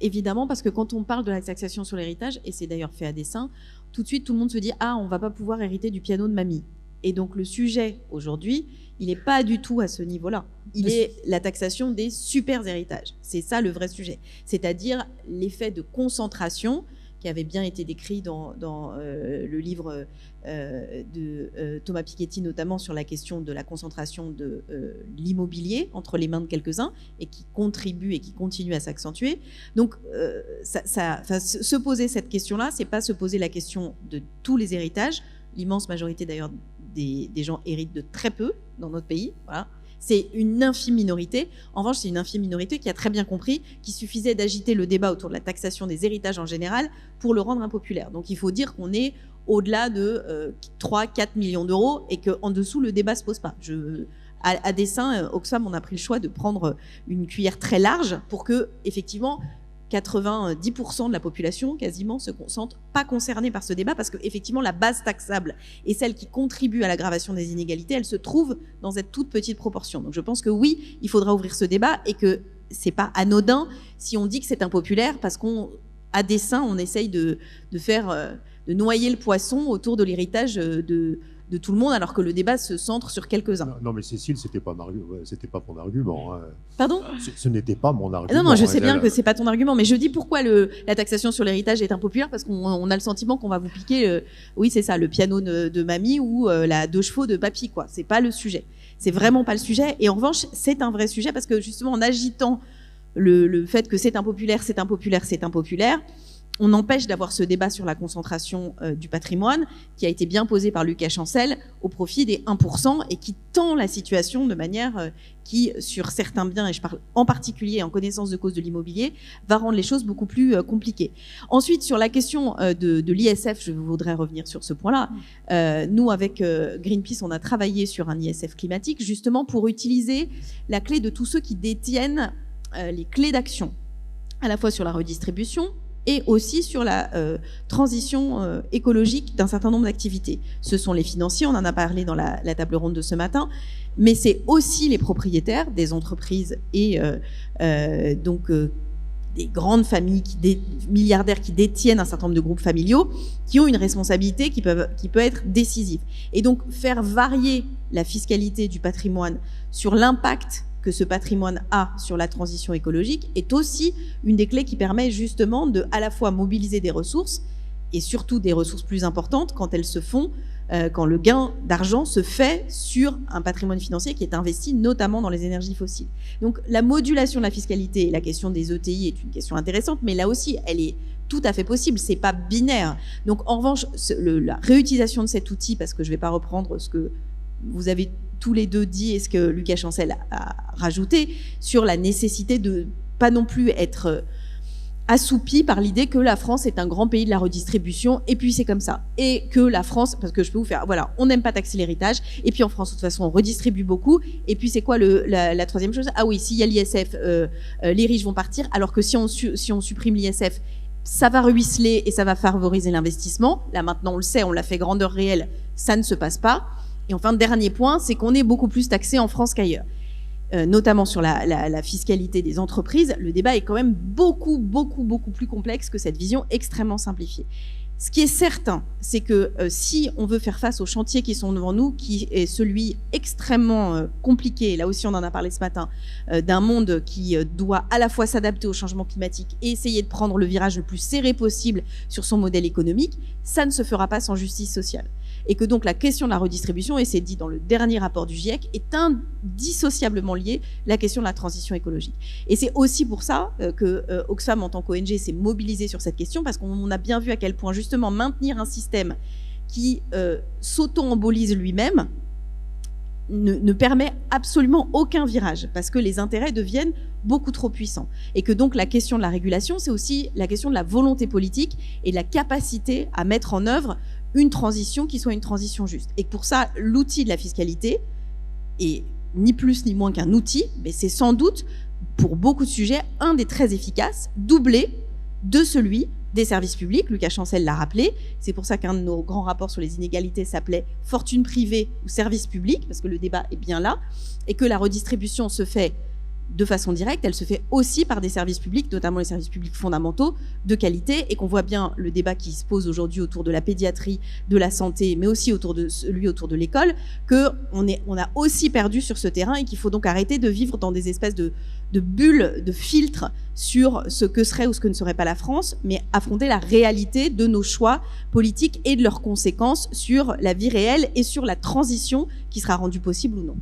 Évidemment, parce que quand on parle de la taxation sur l'héritage, et c'est d'ailleurs fait à dessein, tout de suite tout le monde se dit « Ah, on ne va pas pouvoir hériter du piano de mamie ». Et donc le sujet aujourd'hui, il n'est pas du tout à ce niveau-là. Il est la taxation des super héritages. C'est ça le vrai sujet. C'est-à-dire l'effet de concentration qui avait bien été décrit dans le livre de Thomas Piketty, notamment sur la question de la concentration de l'immobilier entre les mains de quelques-uns, et qui contribue et qui continue à s'accentuer. Donc, se poser cette question-là, c'est pas se poser la question de tous les héritages. L'immense majorité, d'ailleurs, des gens héritent de très peu dans notre pays. Voilà. C'est une infime minorité. En revanche, c'est une infime minorité qui a très bien compris qu'il suffisait d'agiter le débat autour de la taxation des héritages en général pour le rendre impopulaire. Donc, il faut dire qu'on est au-delà de 3-4 millions d'euros et qu'en dessous, le débat ne se pose pas. À dessein, Oxfam, on a pris le choix de prendre une cuillère très large pour que, effectivement, 90% de la population quasiment se sentent pas concernée par ce débat, parce que effectivement la base taxable et celle qui contribue à l'aggravation des inégalités, elle se trouve dans cette toute petite proportion. Donc je pense que oui, il faudra ouvrir ce débat, et que c'est pas anodin si on dit que c'est impopulaire, parce qu'à dessein on essaye de noyer le poisson autour de l'héritage de tout le monde, alors que le débat se centre sur quelques-uns. Non, mais Cécile, c'était pas mon argument. Hein. Pardon ? Ce n'était pas mon argument. Non, je sais bien que c'est pas ton argument, mais je dis pourquoi la taxation sur l'héritage est impopulaire, parce qu'on a le sentiment qu'on va vous piquer, oui, c'est ça, le piano de mamie ou la 2 chevaux de papy, quoi. C'est pas le sujet. C'est vraiment pas le sujet. Et en revanche, c'est un vrai sujet, parce que justement, en agitant le fait que c'est impopulaire, on empêche d'avoir ce débat sur la concentration du patrimoine, qui a été bien posé par Lucas Chancel, au profit des 1%, et qui tend la situation de manière qui, sur certains biens, et je parle en particulier en connaissance de cause de l'immobilier, va rendre les choses beaucoup plus compliquées. Ensuite, sur la question de l'ISF, je voudrais revenir sur ce point-là. Nous, avec Greenpeace, on a travaillé sur un ISF climatique, justement pour utiliser la clé de tous ceux qui détiennent les clés d'action, à la fois sur la redistribution, et aussi sur la transition écologique d'un certain nombre d'activités. Ce sont les financiers, on en a parlé dans la table ronde de ce matin, mais c'est aussi les propriétaires des entreprises et des grandes familles, milliardaires qui détiennent un certain nombre de groupes familiaux, qui ont une responsabilité qui peut être décisive. Et donc faire varier la fiscalité du patrimoine sur l'impact que ce patrimoine a sur la transition écologique est aussi une des clés qui permet justement de à la fois mobiliser des ressources, et surtout des ressources plus importantes quand elles se font, quand le gain d'argent se fait sur un patrimoine financier qui est investi notamment dans les énergies fossiles. Donc la modulation de la fiscalité et la question des ETI est une question intéressante, mais là aussi elle est tout à fait possible, c'est pas binaire. Donc en revanche, la réutilisation de cet outil, parce que je vais pas reprendre ce que vous avez tous les deux dit et ce que Lucas Chancel a rajouté sur la nécessité de pas non plus être assoupi par l'idée que la France est un grand pays de la redistribution et puis c'est comme ça. Et que la France, parce que je peux vous faire, voilà, on n'aime pas taxer l'héritage et puis en France de toute façon on redistribue beaucoup et puis c'est quoi la troisième chose? Ah oui, s'il y a l'ISF, les riches vont partir, alors que si on supprime l'ISF, ça va ruisseler et ça va favoriser l'investissement. Là maintenant on le sait, on l'a fait grandeur réelle, ça ne se passe pas. Et enfin, dernier point, c'est qu'on est beaucoup plus taxé en France qu'ailleurs. Notamment sur la fiscalité des entreprises, le débat est quand même beaucoup plus complexe que cette vision extrêmement simplifiée. Ce qui est certain, c'est que si on veut faire face aux chantiers qui sont devant nous, qui est celui extrêmement compliqué, là aussi on en a parlé ce matin, d'un monde qui doit à la fois s'adapter au changement climatique et essayer de prendre le virage le plus serré possible sur son modèle économique, ça ne se fera pas sans justice sociale. Et que donc la question de la redistribution, et c'est dit dans le dernier rapport du GIEC, est indissociablement liée à la question de la transition écologique. Et c'est aussi pour ça que Oxfam, en tant qu'ONG, s'est mobilisée sur cette question, parce qu'on a bien vu à quel point justement maintenir un système qui s'auto-embolise lui-même ne permet absolument aucun virage, parce que les intérêts deviennent beaucoup trop puissants. Et que donc la question de la régulation, c'est aussi la question de la volonté politique et de la capacité à mettre en œuvre une transition qui soit une transition juste. Et pour ça, l'outil de la fiscalité est ni plus ni moins qu'un outil, mais c'est sans doute, pour beaucoup de sujets, un des très efficaces, doublé de celui des services publics. Lucas Chancel l'a rappelé. C'est pour ça qu'un de nos grands rapports sur les inégalités s'appelait « Fortune privée ou service public », parce que le débat est bien là, et que la redistribution se fait de façon directe, elle se fait aussi par des services publics, notamment les services publics fondamentaux, de qualité, et qu'on voit bien le débat qui se pose aujourd'hui autour de la pédiatrie, de la santé, mais aussi autour de l'école, qu'on a aussi perdu sur ce terrain et qu'il faut donc arrêter de vivre dans des espèces de bulles, de filtres sur ce que serait ou ce que ne serait pas la France, mais affronter la réalité de nos choix politiques et de leurs conséquences sur la vie réelle et sur la transition qui sera rendue possible ou non.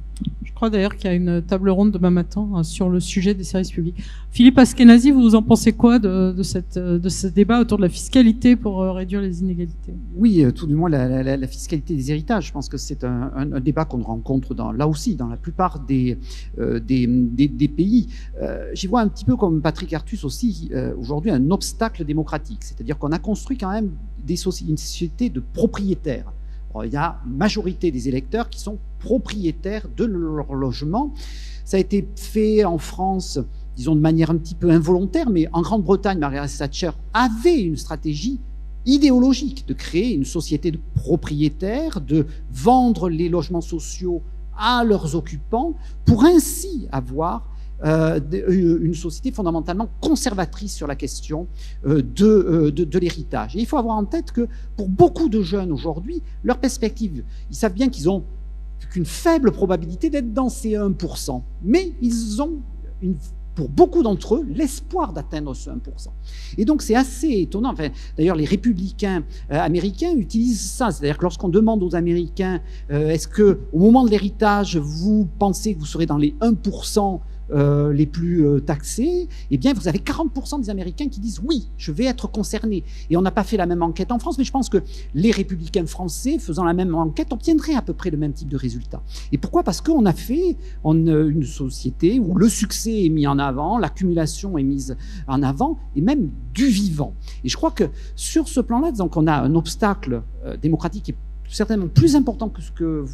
Je crois d'ailleurs qu'il y a une table ronde demain matin sur le sujet des services publics. Philippe Askenazi, vous en pensez quoi de ce débat autour de la fiscalité pour réduire les inégalités? Oui, tout du moins la fiscalité des héritages. Je pense que c'est un débat qu'on rencontre là aussi dans la plupart des pays. J'y vois un petit peu comme Patrick Artus aussi aujourd'hui un obstacle démocratique. C'est-à-dire qu'on a construit quand même une société de propriétaires. Alors, il y a une majorité des électeurs qui sont propriétaires de leur logement. Ça a été fait en France, disons de manière un petit peu involontaire, mais en Grande-Bretagne, Margaret Thatcher avait une stratégie idéologique de créer une société de propriétaires, de vendre les logements sociaux à leurs occupants pour ainsi avoir une société fondamentalement conservatrice sur la question de l'héritage. Et il faut avoir en tête que pour beaucoup de jeunes aujourd'hui, leur perspective, ils savent bien qu'ils ont qu'une faible probabilité d'être dans ces 1%, mais ils ont pour beaucoup d'entre eux, l'espoir d'atteindre ce 1%. Et donc, c'est assez étonnant. Enfin, d'ailleurs, les républicains américains utilisent ça. C'est-à-dire que lorsqu'on demande aux Américains, est-ce qu'au moment de l'héritage, vous pensez que vous serez dans les 1% les plus taxés, eh bien, vous avez 40% des Américains qui disent « oui, je vais être concerné ». Et on n'a pas fait la même enquête en France, mais je pense que les républicains français, faisant la même enquête, obtiendraient à peu près le même type de résultat. Et pourquoi? Parce qu'on a fait une société où le succès est mis en avant, l'accumulation est mise en avant, et même du vivant. Et je crois que sur ce plan-là, donc, on a un obstacle démocratique qui est certainement plus important que ce que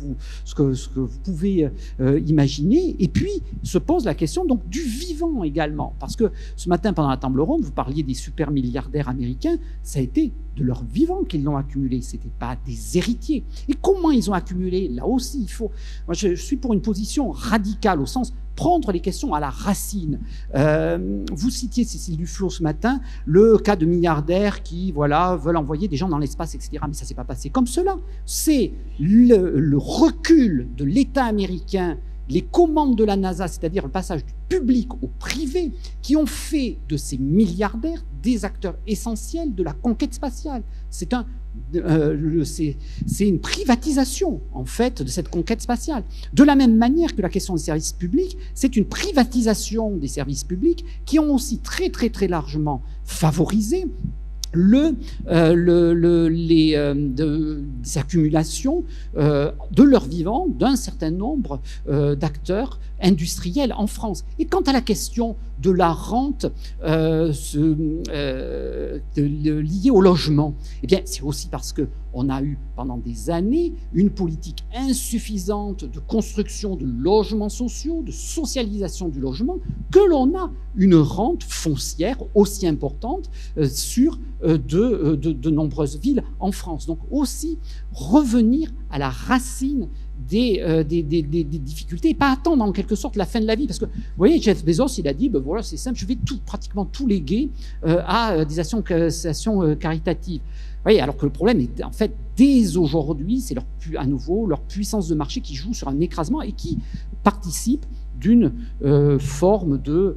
vous pouvez imaginer. Et puis se pose la question donc du vivant également, parce que ce matin pendant la table ronde, vous parliez des super milliardaires américains. Ça a été de leur vivant qu'ils l'ont accumulé, c'était pas des héritiers. Et comment ils ont accumulé? Là aussi, il faut. Moi, je suis pour une position radicale au sens prendre les questions à la racine. Vous citiez, Cécile Duflot, ce matin, le cas de milliardaires qui, voilà, veulent envoyer des gens dans l'espace, etc. Mais ça ne s'est pas passé comme cela. C'est le recul de l'État américain, les commandes de la NASA, c'est-à-dire le passage du public au privé, qui ont fait de ces milliardaires des acteurs essentiels de la conquête spatiale. C'est une privatisation, en fait, de cette conquête spatiale. De la même manière que la question des services publics, c'est une privatisation des services publics qui ont aussi très, très, très largement favorisé des accumulations de leur vivant d'un certain nombre d'acteurs industriels en France. Et quant à la question de la rente liée au logement, eh bien, c'est aussi parce qu'on a eu pendant des années une politique insuffisante de construction de logements sociaux, de socialisation du logement, que l'on a une rente foncière aussi importante sur de nombreuses villes en France. Donc aussi revenir à la racine des difficultés et pas attendre en quelque sorte la fin de la vie. Parce que, vous voyez, Jeff Bezos, il a dit, ben voilà, c'est simple, je vais pratiquement tout léguer à des associations caritatives. Vous voyez, alors que le problème est, en fait, dès aujourd'hui, c'est à nouveau leur puissance de marché qui joue sur un écrasement et qui participe d'une forme de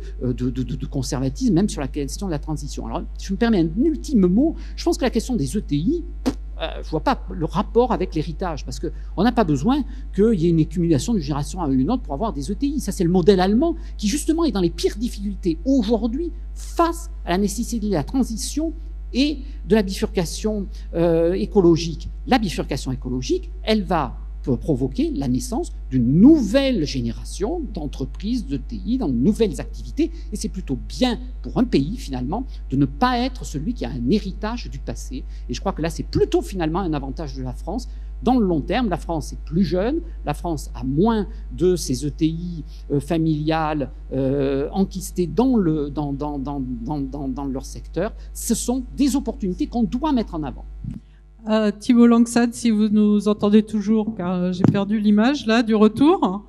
conservatisme, même sur la question de la transition. Alors, si je me permets un ultime mot, je pense que la question des ETI, je ne vois pas le rapport avec l'héritage, parce qu'on n'a pas besoin qu'il y ait une accumulation d'une génération à une autre pour avoir des ETI. Ça, c'est le modèle allemand qui, justement, est dans les pires difficultés aujourd'hui face à la nécessité de la transition et de la bifurcation écologique. La bifurcation écologique, elle va provoquer la naissance d'une nouvelle génération d'entreprises, de TI, dans de nouvelles activités. Et c'est plutôt bien pour un pays, finalement, de ne pas être celui qui a un héritage du passé. Et je crois que là, c'est plutôt, finalement, un avantage de la France. Dans le long terme, la France est plus jeune, la France a moins de ces ETI familiales enquistées dans leur secteur. Ce sont des opportunités qu'on doit mettre en avant. Thibault Langsad, si vous nous entendez toujours, car j'ai perdu l'image là du retour.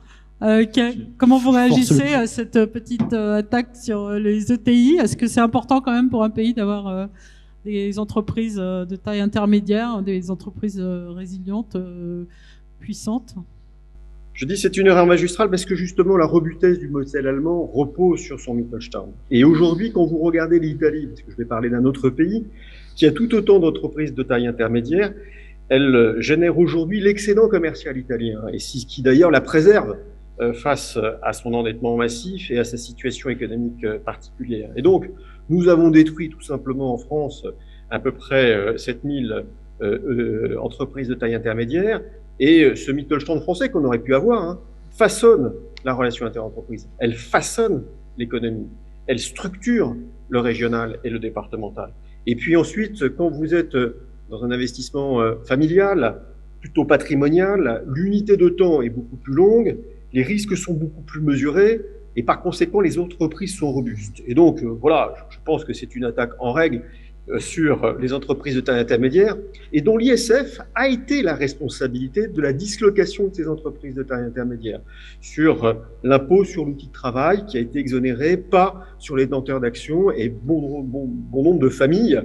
Comment vous réagissez à cette petite attaque sur les ETI? Est-ce que c'est important quand même pour un pays d'avoir des entreprises de taille intermédiaire, des entreprises résilientes, puissantes? Je dis c'est une erreur magistrale parce que justement la robustesse du modèle allemand repose sur son Mittelstand. Et aujourd'hui, quand vous regardez l'Italie, parce que je vais parler d'un autre pays, qui a tout autant d'entreprises de taille intermédiaire, elle génère aujourd'hui l'excédent commercial italien, et ce qui d'ailleurs la préserve face à son endettement massif et à sa situation économique particulière. Et donc, nous avons détruit tout simplement en France à peu près 7000 entreprises de taille intermédiaire, et ce Mittelstand français qu'on aurait pu avoir façonne la relation interentreprise, elle façonne l'économie, elle structure le régional et le départemental. Et puis ensuite, quand vous êtes dans un investissement familial, plutôt patrimonial, l'unité de temps est beaucoup plus longue, les risques sont beaucoup plus mesurés, et par conséquent, les entreprises sont robustes. Et donc, voilà, je pense que c'est une attaque en règle sur les entreprises de taille intermédiaire, et dont l'ISF a été la responsabilité de la dislocation de ces entreprises de taille intermédiaire, sur l'impôt sur l'outil de travail qui a été exonéré, pas sur les détenteurs d'actions, et bon nombre de familles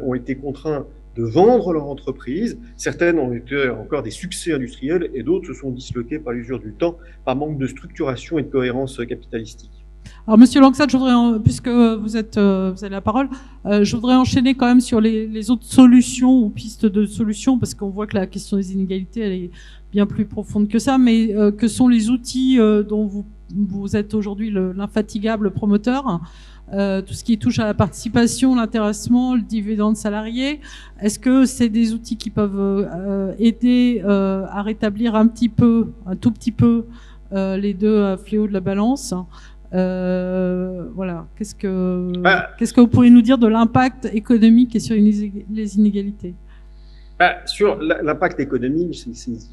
ont été contraints de vendre leur entreprise. Certaines ont été encore des succès industriels, et d'autres se sont disloquées par l'usure du temps, par manque de structuration et de cohérence capitalistique. Alors, Monsieur Langsad, puisque vous avez la parole, je voudrais enchaîner quand même sur les autres solutions ou pistes de solutions, parce qu'on voit que la question des inégalités, elle est bien plus profonde que ça, mais que sont les outils dont vous êtes aujourd'hui l'infatigable promoteur, tout ce qui touche à la participation, l'intéressement, le dividende salarié. Est-ce que c'est des outils qui peuvent aider à rétablir un tout petit peu, les deux fléaux de la balance? Voilà. Qu'est-ce que vous pourriez nous dire de l'impact économique et sur les inégalités? Sur l'impact économique, j'ai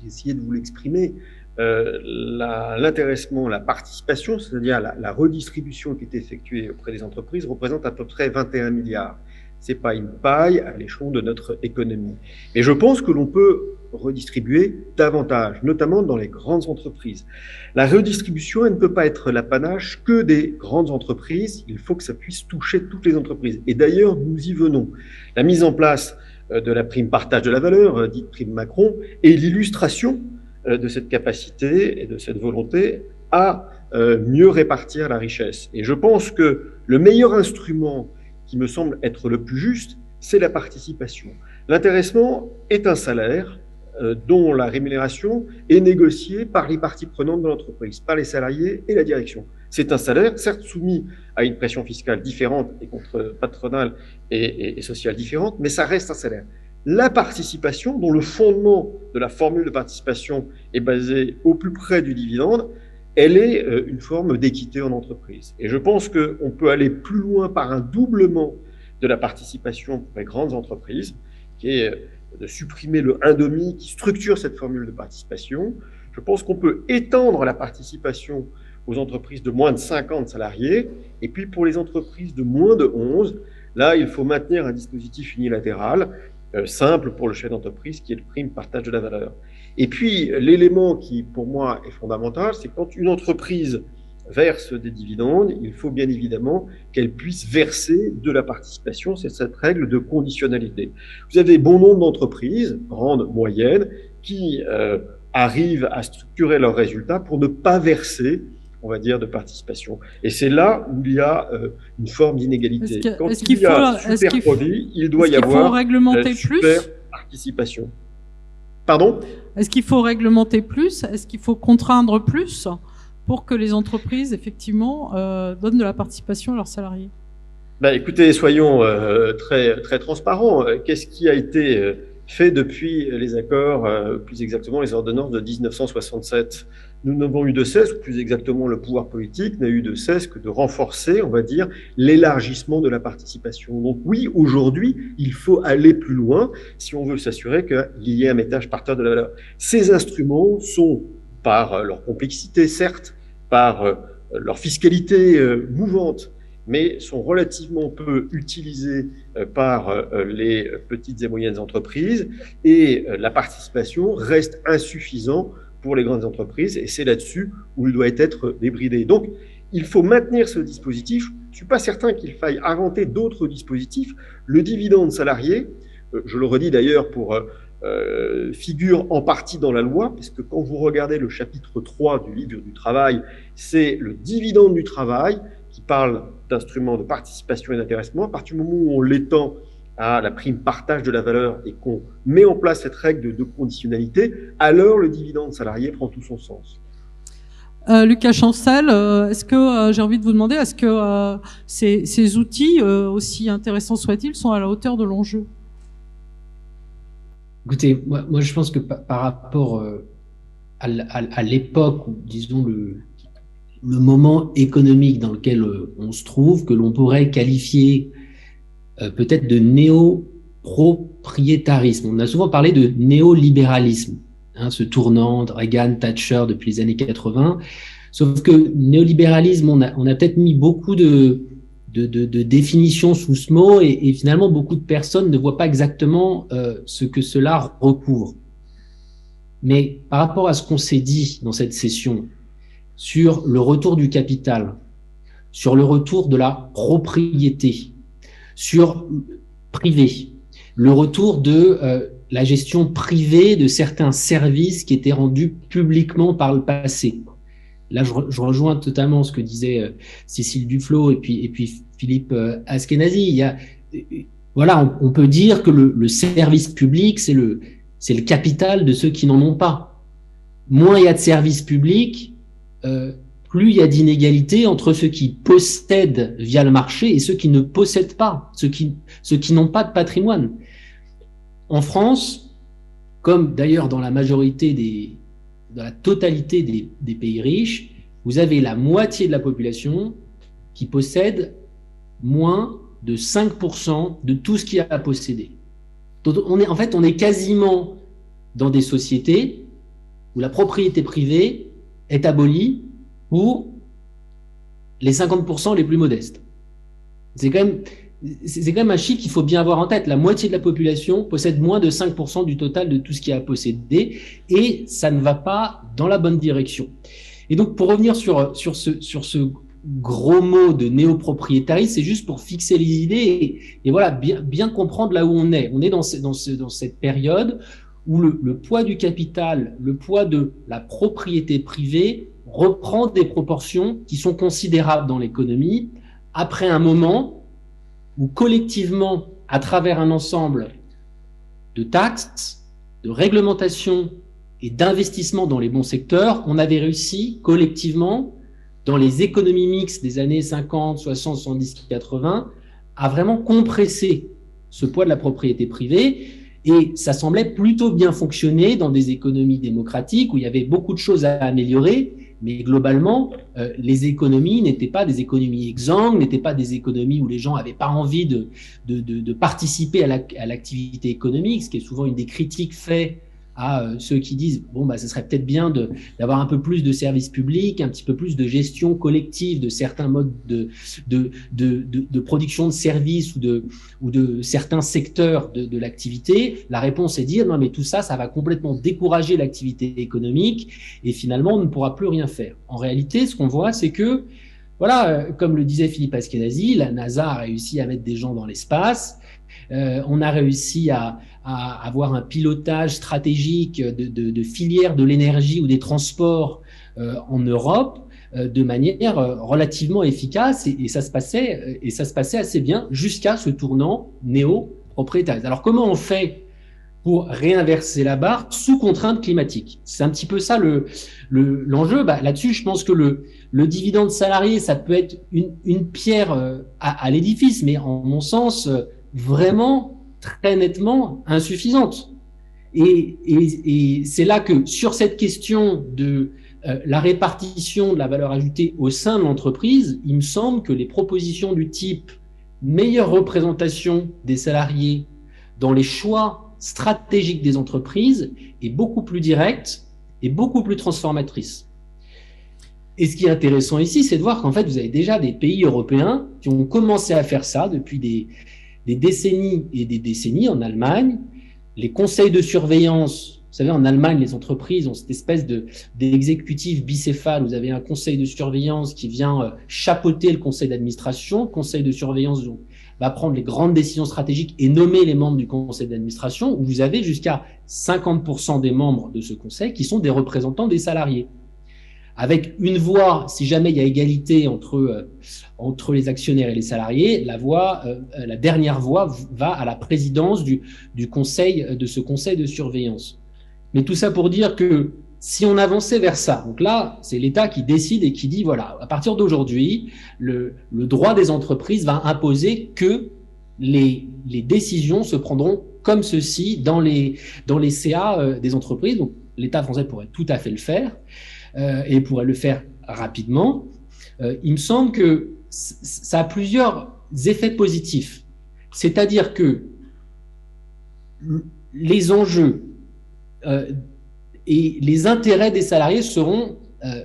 essayé de vous l'exprimer. L'intéressement, la participation, c'est-à-dire la redistribution qui est effectuée auprès des entreprises, représente à peu près 21 milliards. C'est pas une paille à l'échelon de notre économie. Et je pense que l'on peut redistribuer davantage, notamment dans les grandes entreprises. La redistribution, elle ne peut pas être l'apanage que des grandes entreprises. Il faut que ça puisse toucher toutes les entreprises. Et d'ailleurs, nous y venons. La mise en place de la prime partage de la valeur, dite prime Macron, est l'illustration de cette capacité et de cette volonté à mieux répartir la richesse. Et je pense que le meilleur instrument qui me semble être le plus juste, c'est la participation. L'intéressement est un salaire dont la rémunération est négociée par les parties prenantes de l'entreprise, par les salariés et la direction. C'est un salaire, certes soumis à une pression fiscale différente et patronale et sociale différente, mais ça reste un salaire. La participation, dont le fondement de la formule de participation est basé au plus près du dividende, elle est une forme d'équité en entreprise. Et je pense qu'on peut aller plus loin par un doublement de la participation pour les grandes entreprises, qui est de supprimer le 1,5 qui structure cette formule de participation. Je pense qu'on peut étendre la participation aux entreprises de moins de 50 salariés, et puis pour les entreprises de moins de 11, là, il faut maintenir un dispositif unilatéral, simple pour le chef d'entreprise, qui est le prime partage de la valeur. Et puis, l'élément qui, pour moi, est fondamental, c'est quand une entreprise verse des dividendes, il faut bien évidemment qu'elle puisse verser de la participation. C'est cette règle de conditionnalité. Vous avez bon nombre d'entreprises, grandes, moyennes, qui arrivent à structurer leurs résultats pour ne pas verser, on va dire, de participation. Et c'est là où il y a une forme d'inégalité. Quand il y a super profit, il doit y avoir super participation. Pardon ? Est-ce qu'il faut réglementer plus ? Est-ce qu'il faut contraindre plus pour que les entreprises, effectivement, donnent de la participation à leurs salariés ? Écoutez, soyons très, très transparents. Qu'est-ce qui a été fait depuis les accords, plus exactement les ordonnances de 1967 ? Nous n'avons eu de cesse, ou plus exactement le pouvoir politique n'a eu de cesse que de renforcer, on va dire, l'élargissement de la participation. Donc oui, aujourd'hui, il faut aller plus loin si on veut s'assurer qu'il y ait un métage partage de la valeur. Ces instruments sont, par leur complexité, certes, par leur fiscalité mouvante, mais sont relativement peu utilisés par les petites et moyennes entreprises, et la participation reste insuffisante pour les grandes entreprises, et c'est là-dessus où il doit être débridé. Donc, il faut maintenir ce dispositif. Je ne suis pas certain qu'il faille inventer d'autres dispositifs. Le dividende salarié, je le redis d'ailleurs figure en partie dans la loi, parce que quand vous regardez le chapitre 3 du livre du travail, c'est le dividende du travail qui parle d'instruments de participation et d'intéressement. À partir du moment où on l'étend à la prime partage de la valeur et qu'on met en place cette règle de conditionnalité, alors le dividende salarié prend tout son sens. Lucas Chancel, est-ce que j'ai envie de vous demander, est-ce que ces outils, aussi intéressants soient-ils, sont à la hauteur de l'enjeu ? Écoutez, moi je pense que par rapport à l'époque, ou disons le moment économique dans lequel on se trouve, que l'on pourrait qualifier peut-être de néo-propriétarisme. On a souvent parlé de néolibéralisme, ce tournant de Reagan, Thatcher depuis les années 80. Sauf que néolibéralisme, on a peut-être mis beaucoup de définitions sous ce mot, et finalement beaucoup de personnes ne voient pas exactement ce que cela recouvre. Mais par rapport à ce qu'on s'est dit dans cette session sur le retour du capital, sur le retour de la propriété, sur privé, le retour de la gestion privée de certains services qui étaient rendus publiquement par le passé. Là, je rejoins totalement ce que disait Cécile Duflot et puis Philippe Askenazi. Voilà, on peut dire que le service public, c'est le capital de ceux qui n'en ont pas. Moins il y a de services publics, plus il y a d'inégalités entre ceux qui possèdent via le marché et ceux qui ne possèdent pas, ceux qui n'ont pas de patrimoine. En France, comme d'ailleurs dans la totalité des pays riches, vous avez la moitié de la population qui possède moins de 5% de tout ce qu'il y a à posséder. Donc on est quasiment dans des sociétés où la propriété privée est abolie pour les 50% les plus modestes. C'est quand même un chiffre qu'il faut bien avoir en tête. La moitié de la population possède moins de 5% du total de tout ce qu'il y a à posséder, et ça ne va pas dans la bonne direction. Et donc, pour revenir sur ce gros mot de néopropriétarisme, c'est juste pour fixer les idées et voilà, bien comprendre là où on est. On est dans cette période où le poids du capital, le poids de la propriété privée reprend des proportions qui sont considérables dans l'économie, après un moment où collectivement, à travers un ensemble de taxes, de réglementation et d'investissement dans les bons secteurs, on avait réussi collectivement, dans les économies mixtes des années 50, 60, 70, 80, à vraiment compresser ce poids de la propriété privée. Et ça semblait plutôt bien fonctionner dans des économies démocratiques où il y avait beaucoup de choses à améliorer, mais globalement, les économies n'étaient pas des économies exsangues, n'étaient pas des économies où les gens n'avaient pas envie de participer à l'activité économique, ce qui est souvent une des critiques faites à ceux qui disent bon bah ce serait peut-être bien d'avoir un peu plus de services publics, un petit peu plus de gestion collective de certains modes de production de services ou de certains secteurs de l'activité. La réponse est de dire non mais tout ça va complètement décourager l'activité économique et finalement on ne pourra plus rien faire. En réalité, ce qu'on voit, c'est que voilà, comme le disait Philippe Askenazi, la NASA a réussi à mettre des gens dans l'espace. On a réussi à avoir un pilotage stratégique de filières de l'énergie ou des transports en Europe de manière relativement efficace et ça se passait assez bien jusqu'à ce tournant néo-propriétaire. Alors comment on fait pour réinverser la barre sous contrainte climatique? C'est un petit peu ça l'enjeu. Là-dessus, je pense que le dividende salarié, ça peut être une pierre à l'édifice, mais en mon sens, vraiment très nettement insuffisante. Et c'est là que sur cette question de la répartition de la valeur ajoutée au sein de l'entreprise, il me semble que les propositions du type meilleure représentation des salariés dans les choix stratégiques des entreprises est beaucoup plus directe et beaucoup plus transformatrice. Et ce qui est intéressant ici, c'est de voir qu'en fait, vous avez déjà des pays européens qui ont commencé à faire ça depuis des décennies et des décennies. En Allemagne, les conseils de surveillance, vous savez, en Allemagne, les entreprises ont cette espèce d'exécutif bicéphale. Vous avez un conseil de surveillance qui vient chapeauter le conseil d'administration. Le conseil de surveillance va prendre les grandes décisions stratégiques et nommer les membres du conseil d'administration, où vous avez jusqu'à 50% des membres de ce conseil qui sont des représentants des salariés. Avec une voix, si jamais il y a égalité entre les actionnaires et les salariés, la dernière voix va à la présidence de ce conseil de surveillance. Mais tout ça pour dire que si on avançait vers ça, donc là, c'est l'État qui décide et qui dit, voilà, à partir d'aujourd'hui, le droit des entreprises va imposer que les décisions se prendront comme ceci dans les CA des entreprises. Donc l'État français pourrait tout à fait le faire. Et pourrait le faire rapidement. Il me semble que ça a plusieurs effets positifs. C'est-à-dire que les enjeux et les intérêts des salariés seront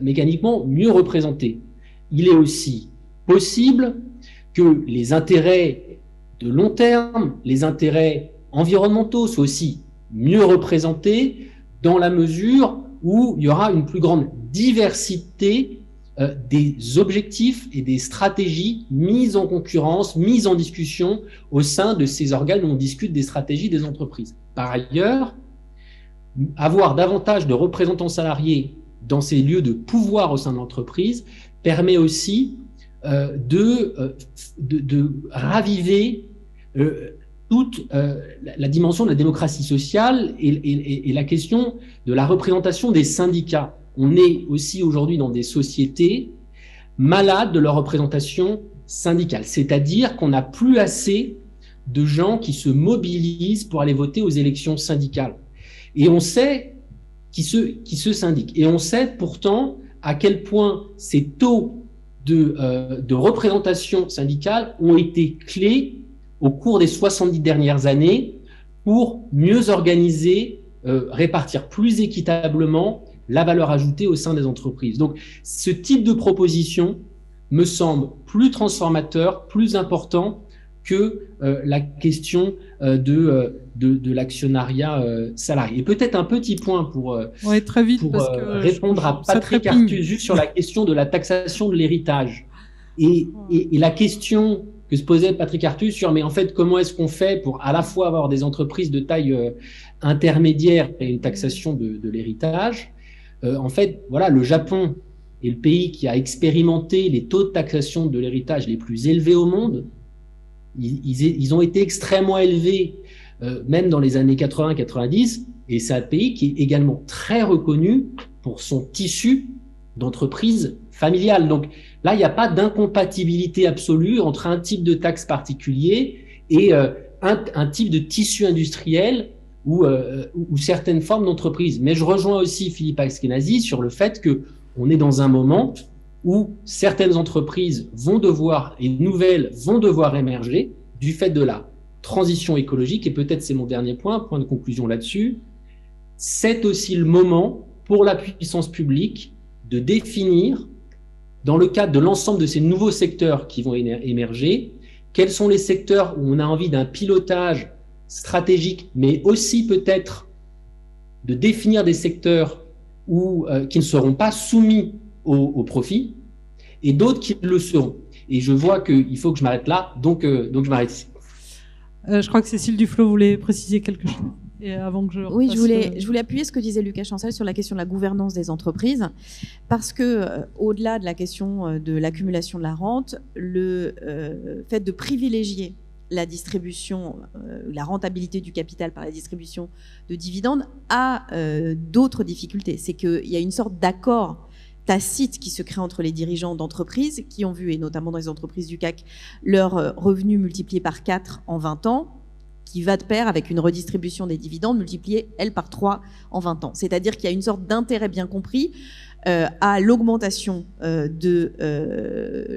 mécaniquement mieux représentés. Il est aussi possible que les intérêts de long terme, les intérêts environnementaux soient aussi mieux représentés dans la mesure où il y aura une plus grande diversité des objectifs et des stratégies mises en concurrence, mises en discussion au sein de ces organes où on discute des stratégies des entreprises. Par ailleurs, avoir davantage de représentants salariés dans ces lieux de pouvoir au sein de l'entreprise permet aussi de raviver toute la dimension de la démocratie sociale et la question de la représentation des syndicats. On est aussi aujourd'hui dans des sociétés malades de leur représentation syndicale, c'est-à-dire qu'on n'a plus assez de gens qui se mobilisent pour aller voter aux élections syndicales. Et on sait qui se syndiquent. Et on sait pourtant à quel point ces taux de représentation syndicale ont été clés au cours des 70 dernières années pour mieux organiser, répartir plus équitablement la valeur ajoutée au sein des entreprises. Donc, ce type de proposition me semble plus transformateur, plus important que la question de l'actionnariat salarié. Et peut-être un petit point pour très vite, pour parce que répondre à Patrick Artus, juste sur la question de la taxation de l'héritage. Et la question que se posait Patrick Artus sur, mais en fait, comment est-ce qu'on fait pour à la fois avoir des entreprises de taille intermédiaire et une taxation de l'héritage? En fait, voilà, le Japon est le pays qui a expérimenté les taux de taxation de l'héritage les plus élevés au monde. Ils ont été extrêmement élevés même dans les années 80-90, et c'est un pays qui est également très reconnu pour son tissu d'entreprise familiale. Donc là, il n'y a pas d'incompatibilité absolue entre un type de taxe particulier et un type de tissu industriel ou certaines formes d'entreprise. Mais je rejoins aussi Philippe Ashkenazi sur le fait qu'on est dans un moment où certaines entreprises vont devoir, et nouvelles vont devoir émerger du fait de la transition écologique, et peut-être c'est mon dernier point de conclusion là-dessus, c'est aussi le moment pour la puissance publique de définir, dans le cadre de l'ensemble de ces nouveaux secteurs qui vont émerger, quels sont les secteurs où on a envie d'un pilotage stratégique, mais aussi peut-être de définir des secteurs qui ne seront pas soumis au profit, et d'autres qui le seront. Et je vois qu'il faut que je m'arrête là, donc je m'arrête ici. Je crois que Cécile Duflot voulait préciser quelque chose. Et avant que oui, je voulais appuyer ce que disait Lucas Chancel sur la question de la gouvernance des entreprises, parce que au-delà de la question de l'accumulation de la rente, le fait de privilégier la distribution, la rentabilité du capital par la distribution de dividendes a d'autres difficultés. C'est qu'il y a une sorte d'accord tacite qui se crée entre les dirigeants d'entreprises qui ont vu, et notamment dans les entreprises du CAC, leurs revenus multipliés par 4 en 20 ans, qui va de pair avec une redistribution des dividendes multipliée, elle, par 3 en 20 ans. C'est-à-dire qu'il y a une sorte d'intérêt bien compris à l'augmentation de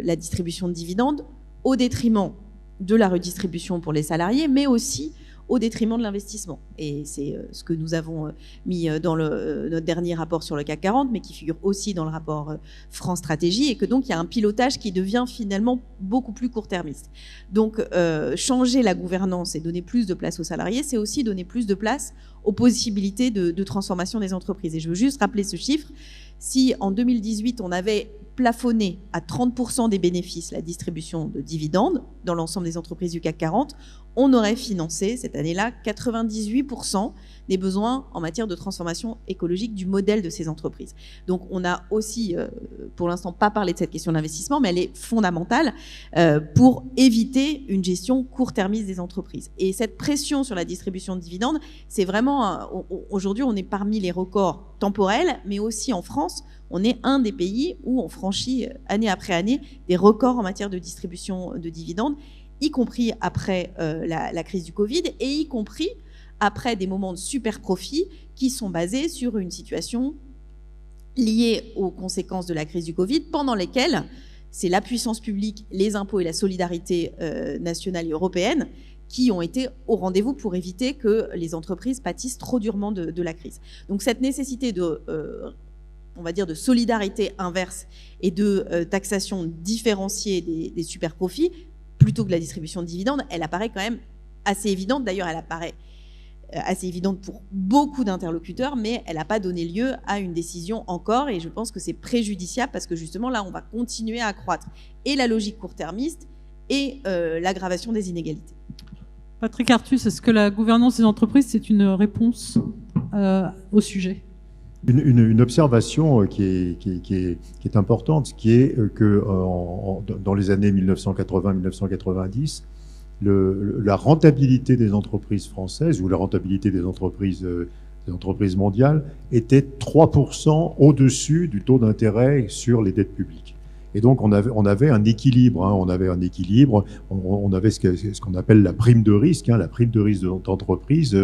la distribution de dividendes au détriment de la redistribution pour les salariés, mais aussi au détriment de l'investissement. Et c'est ce que nous avons mis dans notre dernier rapport sur le CAC 40, mais qui figure aussi dans le rapport France Stratégie, et que donc il y a un pilotage qui devient finalement beaucoup plus court-termiste. Donc changer la gouvernance et donner plus de place aux salariés, c'est aussi donner plus de place aux possibilités de transformation des entreprises. Et je veux juste rappeler ce chiffre. Si en 2018, on avait plafonné à 30% des bénéfices la distribution de dividendes dans l'ensemble des entreprises du CAC 40, on aurait financé cette année-là 98% des besoins en matière de transformation écologique du modèle de ces entreprises. Donc on n'a aussi, pour l'instant, pas parlé de cette question d'investissement, mais elle est fondamentale pour éviter une gestion court-termiste des entreprises. Et cette pression sur la distribution de dividendes, c'est vraiment, aujourd'hui, on est parmi les records temporels, mais aussi en France, on est un des pays où on franchit année après année des records en matière de distribution de dividendes, y compris après la crise du Covid, et y compris après des moments de super profit qui sont basés sur une situation liée aux conséquences de la crise du Covid, pendant lesquelles c'est la puissance publique, les impôts et la solidarité nationale et européenne qui ont été au rendez-vous pour éviter que les entreprises pâtissent trop durement de la crise. Donc cette nécessité on va dire de solidarité inverse et de taxation différenciée des super profits, plutôt que la distribution de dividendes, elle apparaît quand même assez évidente. D'ailleurs, elle apparaît assez évidente pour beaucoup d'interlocuteurs, mais elle n'a pas donné lieu à une décision encore, et je pense que c'est préjudiciable parce que justement là, on va continuer à accroître et la logique court-termiste et l'aggravation des inégalités. Patrick Artus, est-ce que la gouvernance des entreprises, c'est une réponse au sujet ? Une observation qui est importante, qui est que dans les années 1980-1990, la rentabilité des entreprises françaises ou la rentabilité des entreprises mondiales était 3% au-dessus du taux d'intérêt sur les dettes publiques. Et donc on avait un équilibre, on avait ce qu'on appelle la prime de risque, la prime de risque d'entreprise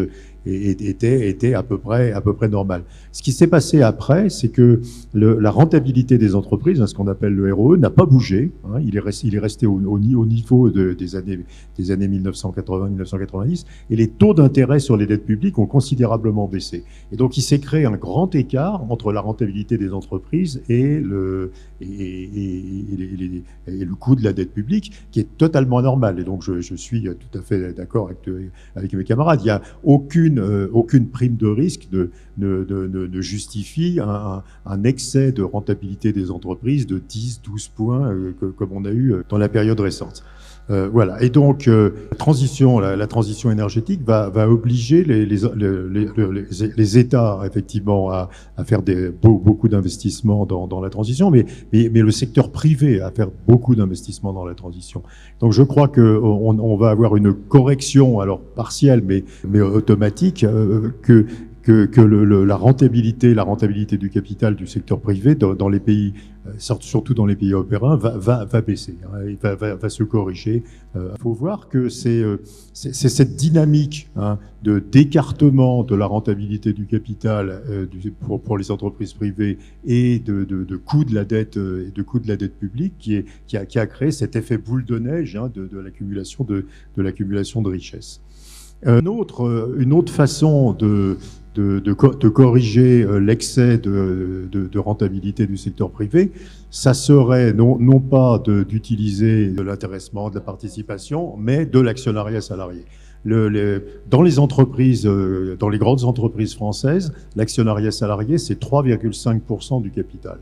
était à peu près normale. Ce qui s'est passé après, c'est que la rentabilité des entreprises, ce qu'on appelle le ROE, n'a pas bougé. Il est resté au niveau des années 1980-1990, et les taux d'intérêt sur les dettes publiques ont considérablement baissé. Et donc il s'est créé un grand écart entre la rentabilité des entreprises et le coût de la dette publique, qui est totalement anormal. Et donc je suis tout à fait d'accord avec mes camarades. Il n'y a aucune prime de risque ne justifie un excès de rentabilité des entreprises de 10-12 points comme on a eu dans la période récente. Voilà. Et donc, la transition énergétique va obliger les États, effectivement, à faire beaucoup d'investissements dans la transition, mais le secteur privé à faire beaucoup d'investissements dans la transition. Donc, je crois qu'on va avoir une correction, alors partielle, mais automatique, que la rentabilité du capital du secteur privé dans les pays, surtout dans les pays européens, va baisser, hein, va se corriger. Faut voir que c'est cette dynamique, hein, de d'écartement de la rentabilité du capital pour les entreprises privées et de coût de la dette et de coût de la dette publique qui a créé cet effet boule de neige, hein, de l'accumulation de richesses. Une autre façon de corriger l'excès de rentabilité du secteur privé, ça serait non pas d'utiliser de l'intéressement, de la participation, mais de l'actionnariat salarié. Dans les entreprises, dans les grandes entreprises françaises, l'actionnariat salarié, c'est 3,5% du capital.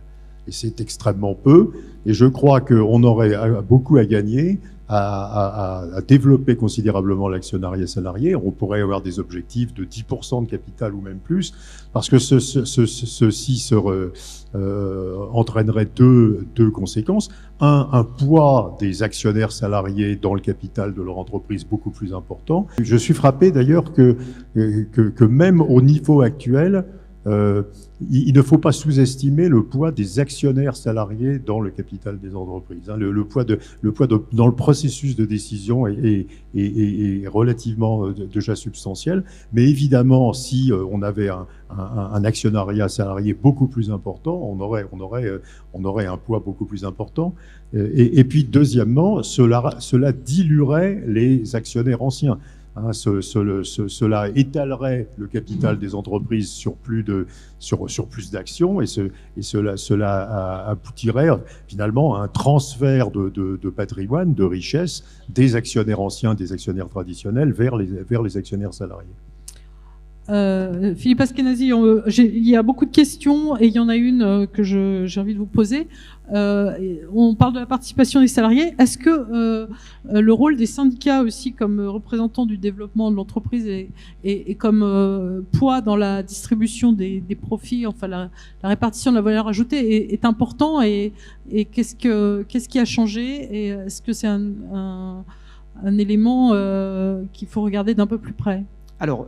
Et c'est extrêmement peu. Et je crois qu'on aurait beaucoup à gagner à développer considérablement l'actionnariat salarié. On pourrait avoir des objectifs de 10% de capital ou même plus, parce que ceci entraînerait deux conséquences. Un poids des actionnaires salariés dans le capital de leur entreprise beaucoup plus important. Je suis frappé d'ailleurs que même au niveau actuel, il ne faut pas sous-estimer le poids des actionnaires salariés dans le capital des entreprises. Le poids dans le processus de décision est relativement déjà substantiel. Mais évidemment, si on avait un actionnariat salarié beaucoup plus important, on aurait un poids beaucoup plus important. Et puis, deuxièmement, cela diluerait les actionnaires anciens. Hein, cela étalerait le capital des entreprises sur plus d'actions et cela aboutirait finalement à un transfert de patrimoine, de richesse des actionnaires anciens, des actionnaires traditionnels vers les actionnaires salariés. Philippe Askenazi, il y a beaucoup de questions et il y en a une que j'ai envie de vous poser. On parle de la participation des salariés. Est-ce que le rôle des syndicats aussi comme représentants du développement de l'entreprise et comme poids dans la distribution des profits, enfin la répartition de la valeur ajoutée est important et qu'est-ce qui a changé et est-ce que c'est un élément qu'il faut regarder d'un peu plus près ? Alors,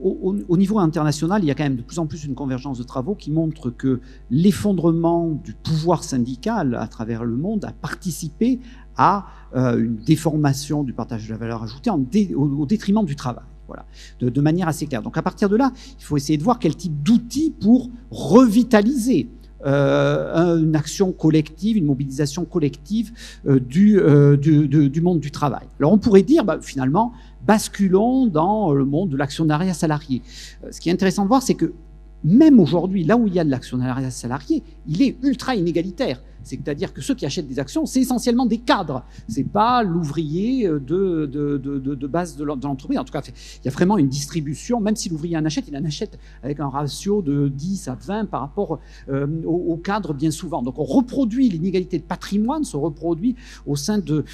au niveau international, il y a quand même de plus en plus une convergence de travaux qui montre que l'effondrement du pouvoir syndical à travers le monde a participé à une déformation du partage de la valeur ajoutée au détriment du travail. Voilà, de manière assez claire. Donc à partir de là, il faut essayer de voir quel type d'outils pour revitaliser une action collective, une mobilisation collective du monde du travail. Alors on pourrait dire, finalement, basculons dans le monde de l'actionnariat salarié. Ce qui est intéressant de voir, c'est que même aujourd'hui, là où il y a de l'actionnariat salarié, il est ultra inégalitaire. C'est-à-dire que ceux qui achètent des actions, c'est essentiellement des cadres. C'est pas l'ouvrier de base de l'entreprise. En tout cas, il y a vraiment une distribution. Même si l'ouvrier en achète, il en achète avec un ratio de 10 à 20 par rapport au cadre bien souvent. Donc on reproduit l'inégalité de patrimoine, se reproduit au sein de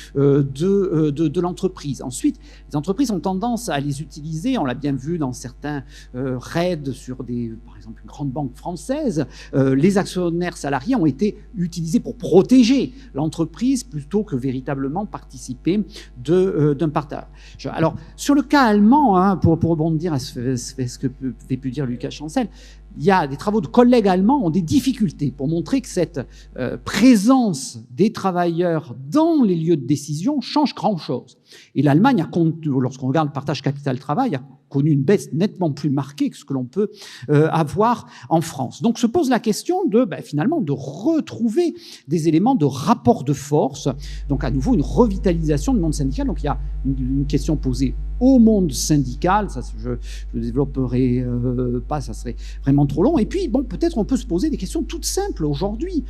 l'entreprise. Ensuite, les entreprises ont tendance à les utiliser. On l'a bien vu dans certains raids sur par exemple, une grande banque française. Les actionnaires salariés ont été utilisés pour protéger l'entreprise plutôt que véritablement participer d'un partage. Alors, sur le cas allemand, hein, pour rebondir à ce que avait pu dire Lucas Chancel, il y a des travaux de collègues allemands ont des difficultés pour montrer que cette présence des travailleurs dans les lieux de décision change grand-chose. Et l'Allemagne, lorsqu'on regarde le partage capital-travail, a connu une baisse nettement plus marquée que ce que l'on peut avoir en France. Donc se pose la question finalement de retrouver des éléments de rapport de force, donc à nouveau une revitalisation du monde syndical. Donc il y a une question posée au monde syndical, ça je ne développerai pas, ça serait vraiment trop long. Et puis peut-être on peut se poser des questions toutes simples aujourd'hui,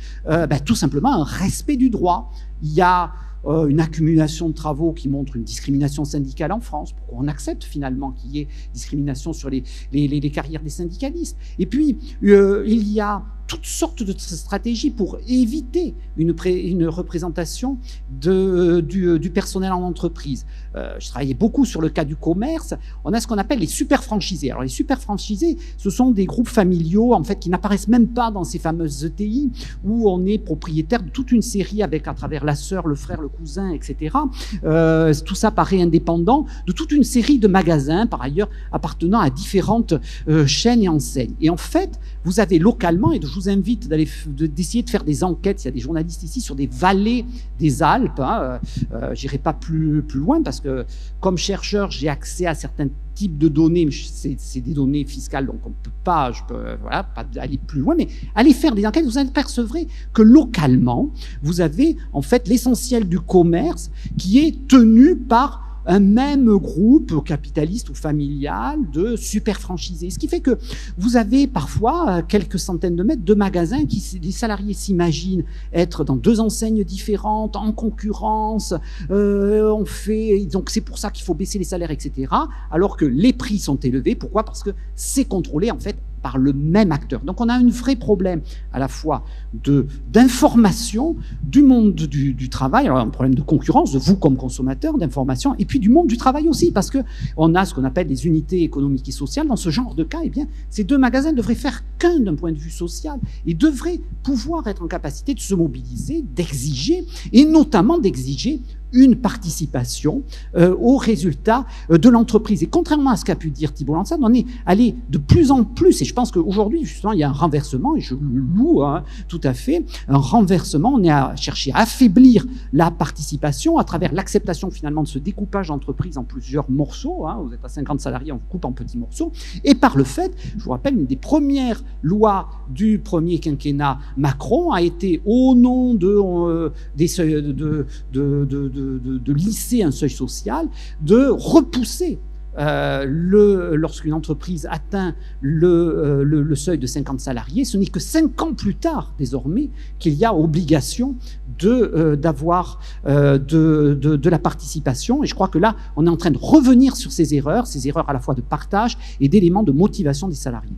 tout simplement un respect du droit. Il y a une accumulation de travaux qui montre une discrimination syndicale en France. Pourquoi on accepte finalement qu'il y ait discrimination sur les carrières des syndicalistes? Et puis, il y a toutes sortes de stratégies pour éviter une représentation du personnel en entreprise. Je travaillais beaucoup sur le cas du commerce. On a ce qu'on appelle les super franchisés. Alors les super franchisés, ce sont des groupes familiaux en fait qui n'apparaissent même pas dans ces fameuses ETI où on est propriétaire de toute une série avec à travers la sœur, le frère, le cousin, etc. Tout ça paraît indépendant de toute une série de magasins par ailleurs appartenant à différentes chaînes et enseignes. Et en fait, vous avez localement, et je vous invite d'essayer de faire des enquêtes, il y a des journalistes ici, sur des vallées des Alpes. J'irai pas plus loin parce que comme chercheur, j'ai accès à certains types de données, mais c'est des données fiscales, donc on peut pas, pas aller plus loin, mais allez faire des enquêtes, vous apercevrez que localement, vous avez en fait l'essentiel du commerce qui est tenu par un même groupe capitaliste ou familial de super franchisés. Ce qui fait que vous avez parfois à quelques centaines de mètres de magasins qui les salariés s'imaginent être dans 2 enseignes différentes, en concurrence, donc c'est pour ça qu'il faut baisser les salaires, etc. Alors que les prix sont élevés. Pourquoi ? Parce que c'est contrôlé en fait par le même acteur. Donc on a un vrai problème à la fois d'information du monde du travail, alors un problème de concurrence, de vous comme consommateur d'information, et puis du monde du travail aussi, parce qu'on a ce qu'on appelle les unités économiques et sociales. Dans ce genre de cas, eh bien, ces 2 magasins devraient faire qu'un d'un point de vue social et devraient pouvoir être en capacité de se mobiliser, d'exiger, et notamment d'exiger une participation aux résultats de l'entreprise. Et contrairement à ce qu'a pu dire Thibault Lansat, on est allé de plus en plus, et je pense qu'aujourd'hui, justement, il y a un renversement, et je le loue tout à fait, un renversement. On est à chercher à affaiblir la participation à travers l'acceptation finalement de ce découpage d'entreprise en plusieurs morceaux. Vous êtes à 50 salariés, on vous coupe en petits morceaux. Et par le fait, je vous rappelle, une des premières lois du premier quinquennat Macron a été au nom de lisser un seuil social, de repousser lorsqu'une entreprise atteint le seuil de 50 salariés, ce n'est que 5 ans plus tard, désormais, qu'il y a obligation d'avoir de la participation. Et je crois que là, on est en train de revenir sur ces erreurs à la fois de partage et d'éléments de motivation des salariés.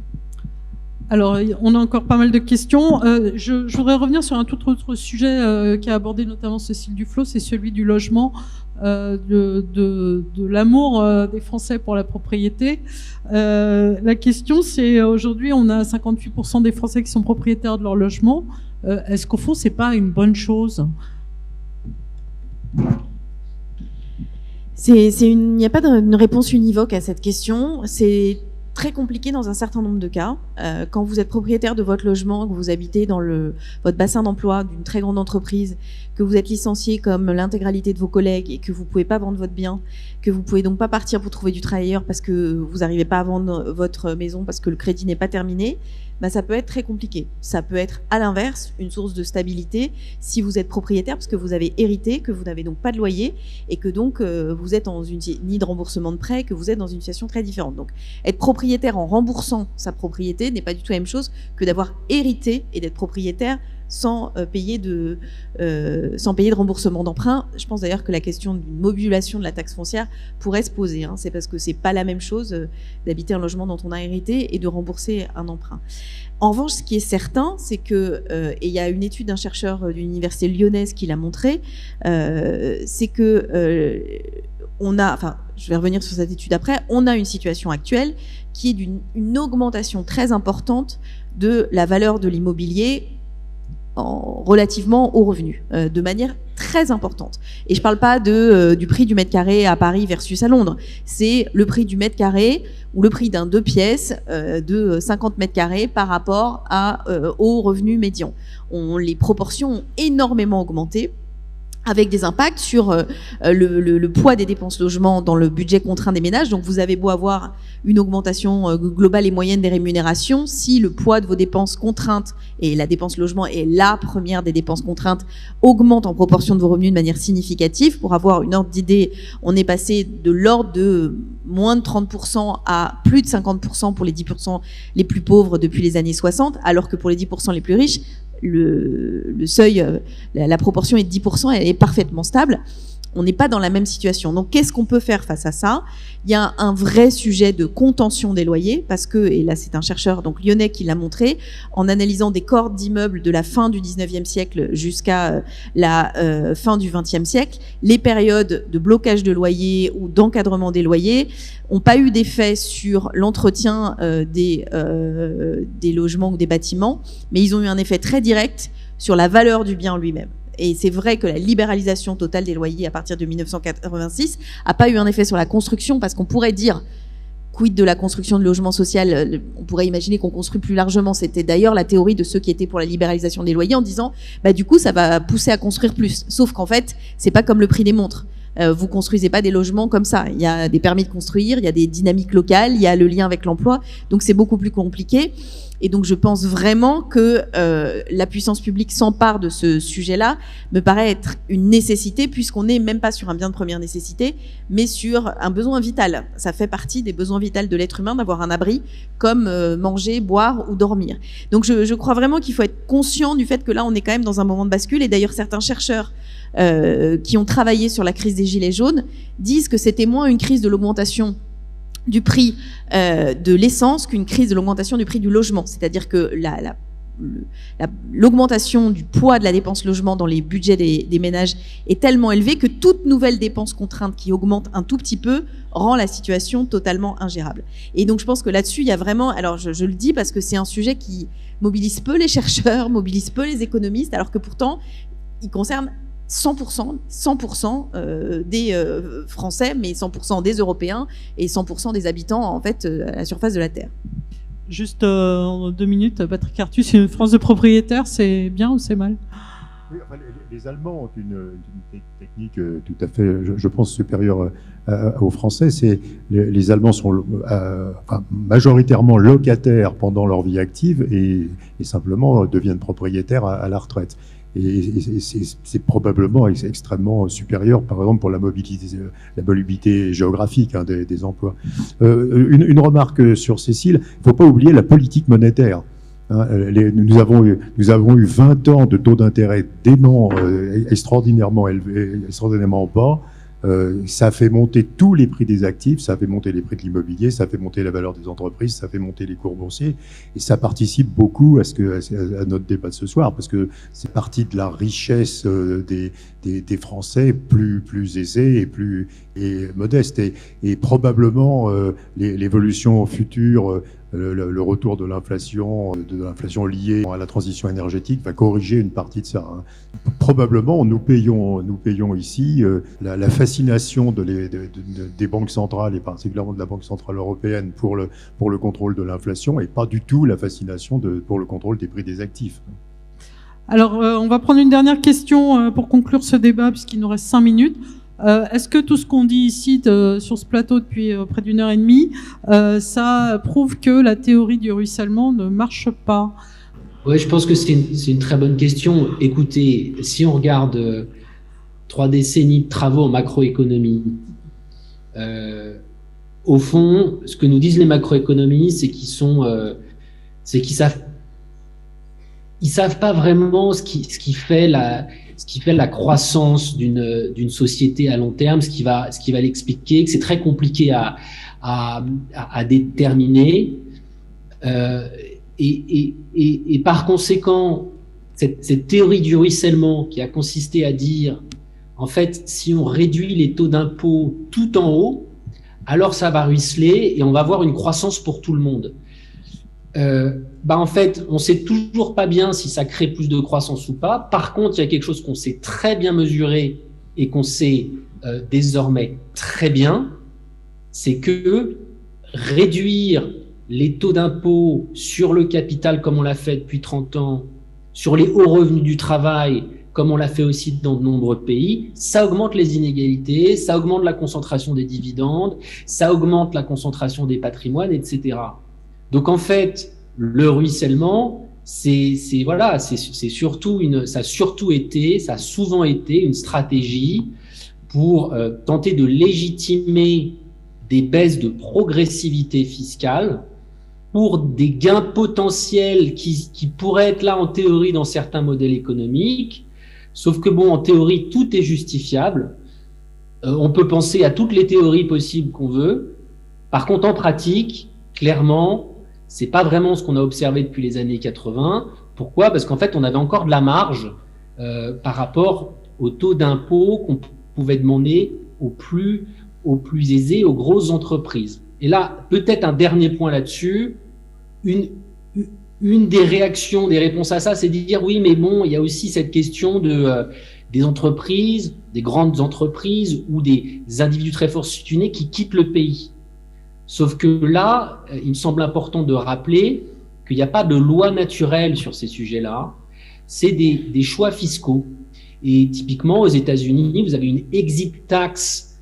Alors, on a encore pas mal de questions. Je voudrais revenir sur un tout autre sujet qu'a abordé notamment Cécile Duflot, c'est celui du logement, de l'amour des Français pour la propriété. La question, c'est aujourd'hui, on a 58% des Français qui sont propriétaires de leur logement. Est-ce qu'au fond, c'est pas une bonne chose ? Il n'y a pas de réponse univoque à cette question. C'est très compliqué dans un certain nombre de cas. Quand vous êtes propriétaire de votre logement, que vous habitez dans votre bassin d'emploi d'une très grande entreprise, que vous êtes licencié comme l'intégralité de vos collègues et que vous ne pouvez pas vendre votre bien, que vous ne pouvez donc pas partir pour trouver du travail ailleurs parce que vous n'arrivez pas à vendre votre maison parce que le crédit n'est pas terminé, ça peut être très compliqué. Ça peut être à l'inverse une source de stabilité si vous êtes propriétaire parce que vous avez hérité, que vous n'avez donc pas de loyer et que donc vous êtes ni de remboursement de prêt, que vous êtes dans une situation très différente. Donc être propriétaire en remboursant sa propriété n'est pas du tout la même chose que d'avoir hérité et d'être propriétaire sans payer de remboursement d'emprunt. Je pense d'ailleurs que la question d'une modulation de la taxe foncière pourrait se poser. C'est parce que c'est pas la même chose d'habiter un logement dont on a hérité et de rembourser un emprunt. En revanche, ce qui est certain, c'est que, et il y a une étude d'un chercheur d'une université lyonnaise qui l'a montré, c'est que je vais revenir sur cette étude après, on a une situation actuelle qui est d'une augmentation très importante de la valeur de l'immobilier relativement aux revenus, de manière très importante. Et je ne parle pas du prix du mètre carré à Paris versus à Londres. C'est le prix du mètre carré ou le prix d'un 2 pièces de 50 mètres carrés par rapport au revenu médian. Les proportions ont énormément augmenté, avec des impacts sur le poids des dépenses logement dans le budget contraint des ménages. Donc vous avez beau avoir une augmentation globale et moyenne des rémunérations, si le poids de vos dépenses contraintes, et la dépense logement est la première des dépenses contraintes, augmente en proportion de vos revenus de manière significative. Pour avoir une ordre d'idée, on est passé de l'ordre de moins de 30% à plus de 50% pour les 10% les plus pauvres depuis les années 60, alors que pour les 10% les plus riches, le seuil, la proportion est de 10%, elle est parfaitement stable. On n'est pas dans la même situation. Donc, qu'est-ce qu'on peut faire face à ça? Il y a un vrai sujet de contention des loyers, parce que, et là c'est un chercheur donc lyonnais qui l'a montré, en analysant des cohortes d'immeubles de la fin du 19e siècle jusqu'à la fin du 20e siècle, les périodes de blocage de loyers ou d'encadrement des loyers n'ont pas eu d'effet sur l'entretien des logements ou des bâtiments, mais ils ont eu un effet très direct sur la valeur du bien lui-même. Et c'est vrai que la libéralisation totale des loyers à partir de 1986 n'a pas eu un effet sur la construction, parce qu'on pourrait dire, quid de la construction de logements sociaux, on pourrait imaginer qu'on construit plus largement. C'était d'ailleurs la théorie de ceux qui étaient pour la libéralisation des loyers, en disant, du coup, ça va pousser à construire plus. Sauf qu'en fait, c'est pas comme le prix des montres. Vous construisez pas des logements comme ça. Il y a des permis de construire, il y a des dynamiques locales, il y a le lien avec l'emploi. Donc c'est beaucoup plus compliqué. Et donc je pense vraiment que la puissance publique s'empare de ce sujet-là, me paraît être une nécessité, puisqu'on n'est même pas sur un bien de première nécessité, mais sur un besoin vital. Ça fait partie des besoins vitaux de l'être humain d'avoir un abri, comme manger, boire ou dormir. Donc je crois vraiment qu'il faut être conscient du fait que là on est quand même dans un moment de bascule. Et d'ailleurs certains chercheurs qui ont travaillé sur la crise des gilets jaunes disent que c'était moins une crise de l'augmentation du prix de l'essence qu'une crise de l'augmentation du prix du logement. C'est-à-dire que l'augmentation du poids de la dépense logement dans les budgets des ménages est tellement élevée que toute nouvelle dépense contrainte qui augmente un tout petit peu rend la situation totalement ingérable. Et donc je pense que là-dessus, il y a vraiment... Alors je le dis parce que c'est un sujet qui mobilise peu les chercheurs, mobilise peu les économistes, alors que pourtant, il concerne 100% des Français, mais 100% des Européens et 100% des habitants en fait à la surface de la Terre. Juste en 2 minutes, Patrick Artus, une France de propriétaires, c'est bien ou c'est mal? Oui, enfin, les Allemands ont une technique tout à fait, je pense, supérieure aux Français. C'est les Allemands sont majoritairement locataires pendant leur vie active et simplement deviennent propriétaires à la retraite. Et c'est probablement extrêmement supérieur, par exemple, pour la mobilité géographique des emplois. Une remarque sur Cécile, il ne faut pas oublier la politique monétaire. Nous avons eu 20 ans de taux d'intérêt extraordinairement élevés, extraordinairement bas. Ça a fait monter tous les prix des actifs, ça a fait monter les prix de l'immobilier, ça a fait monter la valeur des entreprises, ça a fait monter les cours boursiers, et ça participe beaucoup à notre débat de ce soir, parce que c'est partie de la richesse des Français plus aisés et modestes, et probablement l'évolution future. Le retour de l'inflation liée à la transition énergétique va corriger une partie de ça. Probablement, nous payons ici la fascination des banques centrales, et particulièrement de la Banque centrale européenne, pour le contrôle de l'inflation, et pas du tout la fascination pour le contrôle des prix des actifs. Alors, on va prendre une dernière question pour conclure ce débat, puisqu'il nous reste 5 minutes. Est-ce que tout ce qu'on dit ici sur ce plateau depuis près d'1 heure et demie, ça prouve que la théorie du ruissellement ne marche pas? Oui, je pense que c'est une très bonne question. Écoutez, si on regarde 3 décennies de travaux en macroéconomie, au fond, ce que nous disent les macroéconomistes, c'est qu'ils savent pas vraiment ce qui fait la croissance d'une société à long terme, ce qui va l'expliquer, que c'est très compliqué à déterminer. Et par conséquent, cette théorie du ruissellement qui a consisté à dire, en fait, si on réduit les taux d'impôt tout en haut, alors ça va ruisseler et on va avoir une croissance pour tout le monde. En fait, on sait toujours pas bien si ça crée plus de croissance ou pas. Par contre, il y a quelque chose qu'on sait très bien mesurer et qu'on sait désormais très bien, c'est que réduire les taux d'impôt sur le capital comme on l'a fait depuis 30 ans, sur les hauts revenus du travail comme on l'a fait aussi dans de nombreux pays, ça augmente les inégalités, ça augmente la concentration des dividendes, ça augmente la concentration des patrimoines, etc. Donc en fait, le ruissellement, ça a souvent été une stratégie pour tenter de légitimer des baisses de progressivité fiscale pour des gains potentiels qui pourraient être là en théorie dans certains modèles économiques. Sauf que en théorie, tout est justifiable. On peut penser à toutes les théories possibles qu'on veut. Par contre, en pratique, clairement, c'est pas vraiment ce qu'on a observé depuis les années 80. Pourquoi? Parce qu'en fait, on avait encore de la marge par rapport au taux d'impôt qu'on pouvait demander aux plus aisés, aux grosses entreprises. Et là, peut-être un dernier point là-dessus, une des réactions, des réponses à ça, c'est de dire oui, mais bon, il y a aussi cette question des entreprises, des grandes entreprises ou des individus très fortunés qui quittent le pays. Sauf que là, il me semble important de rappeler qu'il n'y a pas de loi naturelle sur ces sujets-là. C'est des choix fiscaux. Et typiquement, aux États-Unis, vous avez une exit tax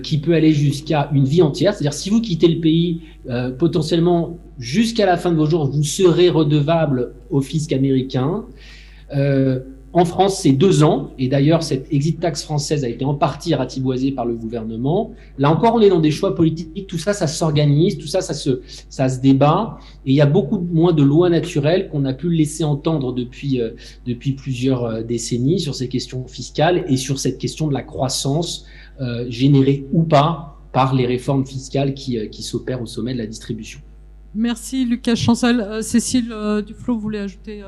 qui peut aller jusqu'à une vie entière. C'est-à-dire, si vous quittez le pays, potentiellement, jusqu'à la fin de vos jours, vous serez redevable au fisc américain. En France, c'est 2 ans. Et d'ailleurs, cette exit tax française a été en partie ratiboisée par le gouvernement. Là encore, on est dans des choix politiques. Tout ça, ça s'organise. Tout ça, ça se débat. Et il y a beaucoup moins de lois naturelles qu'on a pu laisser entendre depuis plusieurs décennies sur ces questions fiscales et sur cette question de la croissance générée ou pas par les réformes fiscales qui s'opèrent au sommet de la distribution. Merci Lucas Chancel. Cécile Duflot voulait ajouter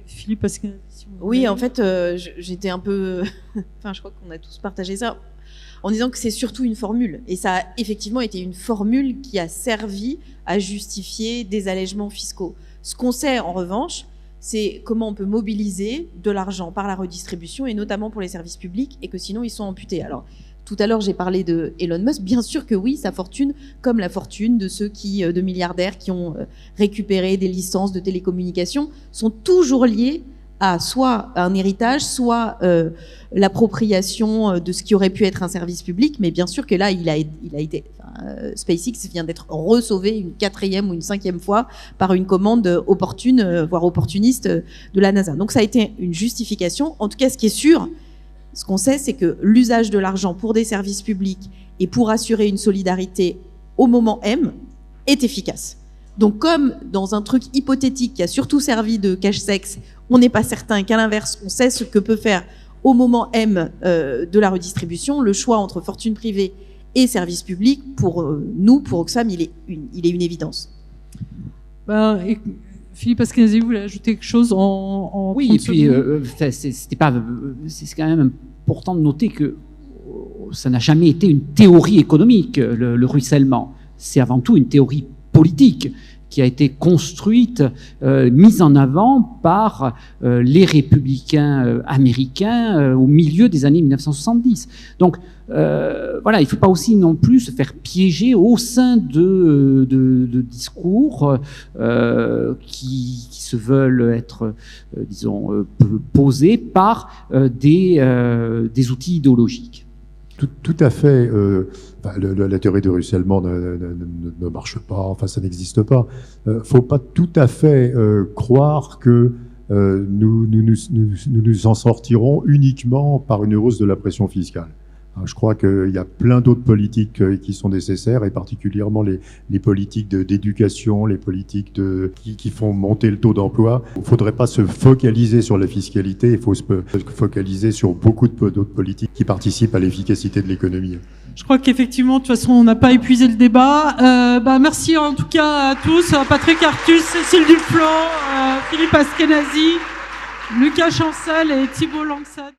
Philippe, parce que... Oui, en fait, j'étais un peu... enfin, je crois qu'on a tous partagé ça, en disant que c'est surtout une formule. Et ça a effectivement été une formule qui a servi à justifier des allègements fiscaux. Ce qu'on sait, en revanche, c'est comment on peut mobiliser de l'argent par la redistribution, et notamment pour les services publics, et que sinon, ils sont amputés. Alors, tout à l'heure, j'ai parlé de Elon Musk. Bien sûr que oui, sa fortune, comme la fortune de ceux de milliardaires qui ont récupéré des licences de télécommunications, sont toujours liées à soit un héritage, soit l'appropriation de ce qui aurait pu être un service public. Mais bien sûr que là, il a été SpaceX vient d'être re-sauvé une 4e ou une 5e fois par une commande opportune, voire opportuniste de la NASA. Donc ça a été une justification. En tout cas, ce qui est sûr, ce qu'on sait, c'est que l'usage de l'argent pour des services publics et pour assurer une solidarité au moment M est efficace. Donc, comme dans un truc hypothétique qui a surtout servi de cache-sexe, on n'est pas certain qu'à l'inverse, on sait ce que peut faire au moment M de la redistribution, le choix entre fortune privée et services publics, pour nous, pour Oxfam, il est une évidence. Philippe Askenazi, vous voulez ajouter quelque chose en Oui, et puis c'est quand même important de noter que ça n'a jamais été une théorie économique, le ruissellement. C'est avant tout une théorie politique qui a été construite, mise en avant par les républicains américains au milieu des années 1970. Donc voilà, il ne faut pas aussi non plus se faire piéger au sein de discours qui se veulent être, disons, posés par des outils idéologiques. Tout à fait. La théorie du ruissellement ne marche pas, enfin ça n'existe pas. Faut pas tout à fait croire que nous en sortirons uniquement par une hausse de la pression fiscale. Je crois qu'il y a plein d'autres politiques qui sont nécessaires, et particulièrement les politiques d'éducation, les politiques qui font monter le taux d'emploi. Il ne faudrait pas se focaliser sur la fiscalité, il faut se focaliser sur beaucoup d'autres politiques qui participent à l'efficacité de l'économie. Je crois qu'effectivement, de toute façon, on n'a pas épuisé le débat. Merci en tout cas à tous, Patrick Artus, Cécile Duflot, Philippe Askenazi, Lucas Chancel et Thibault Langsat.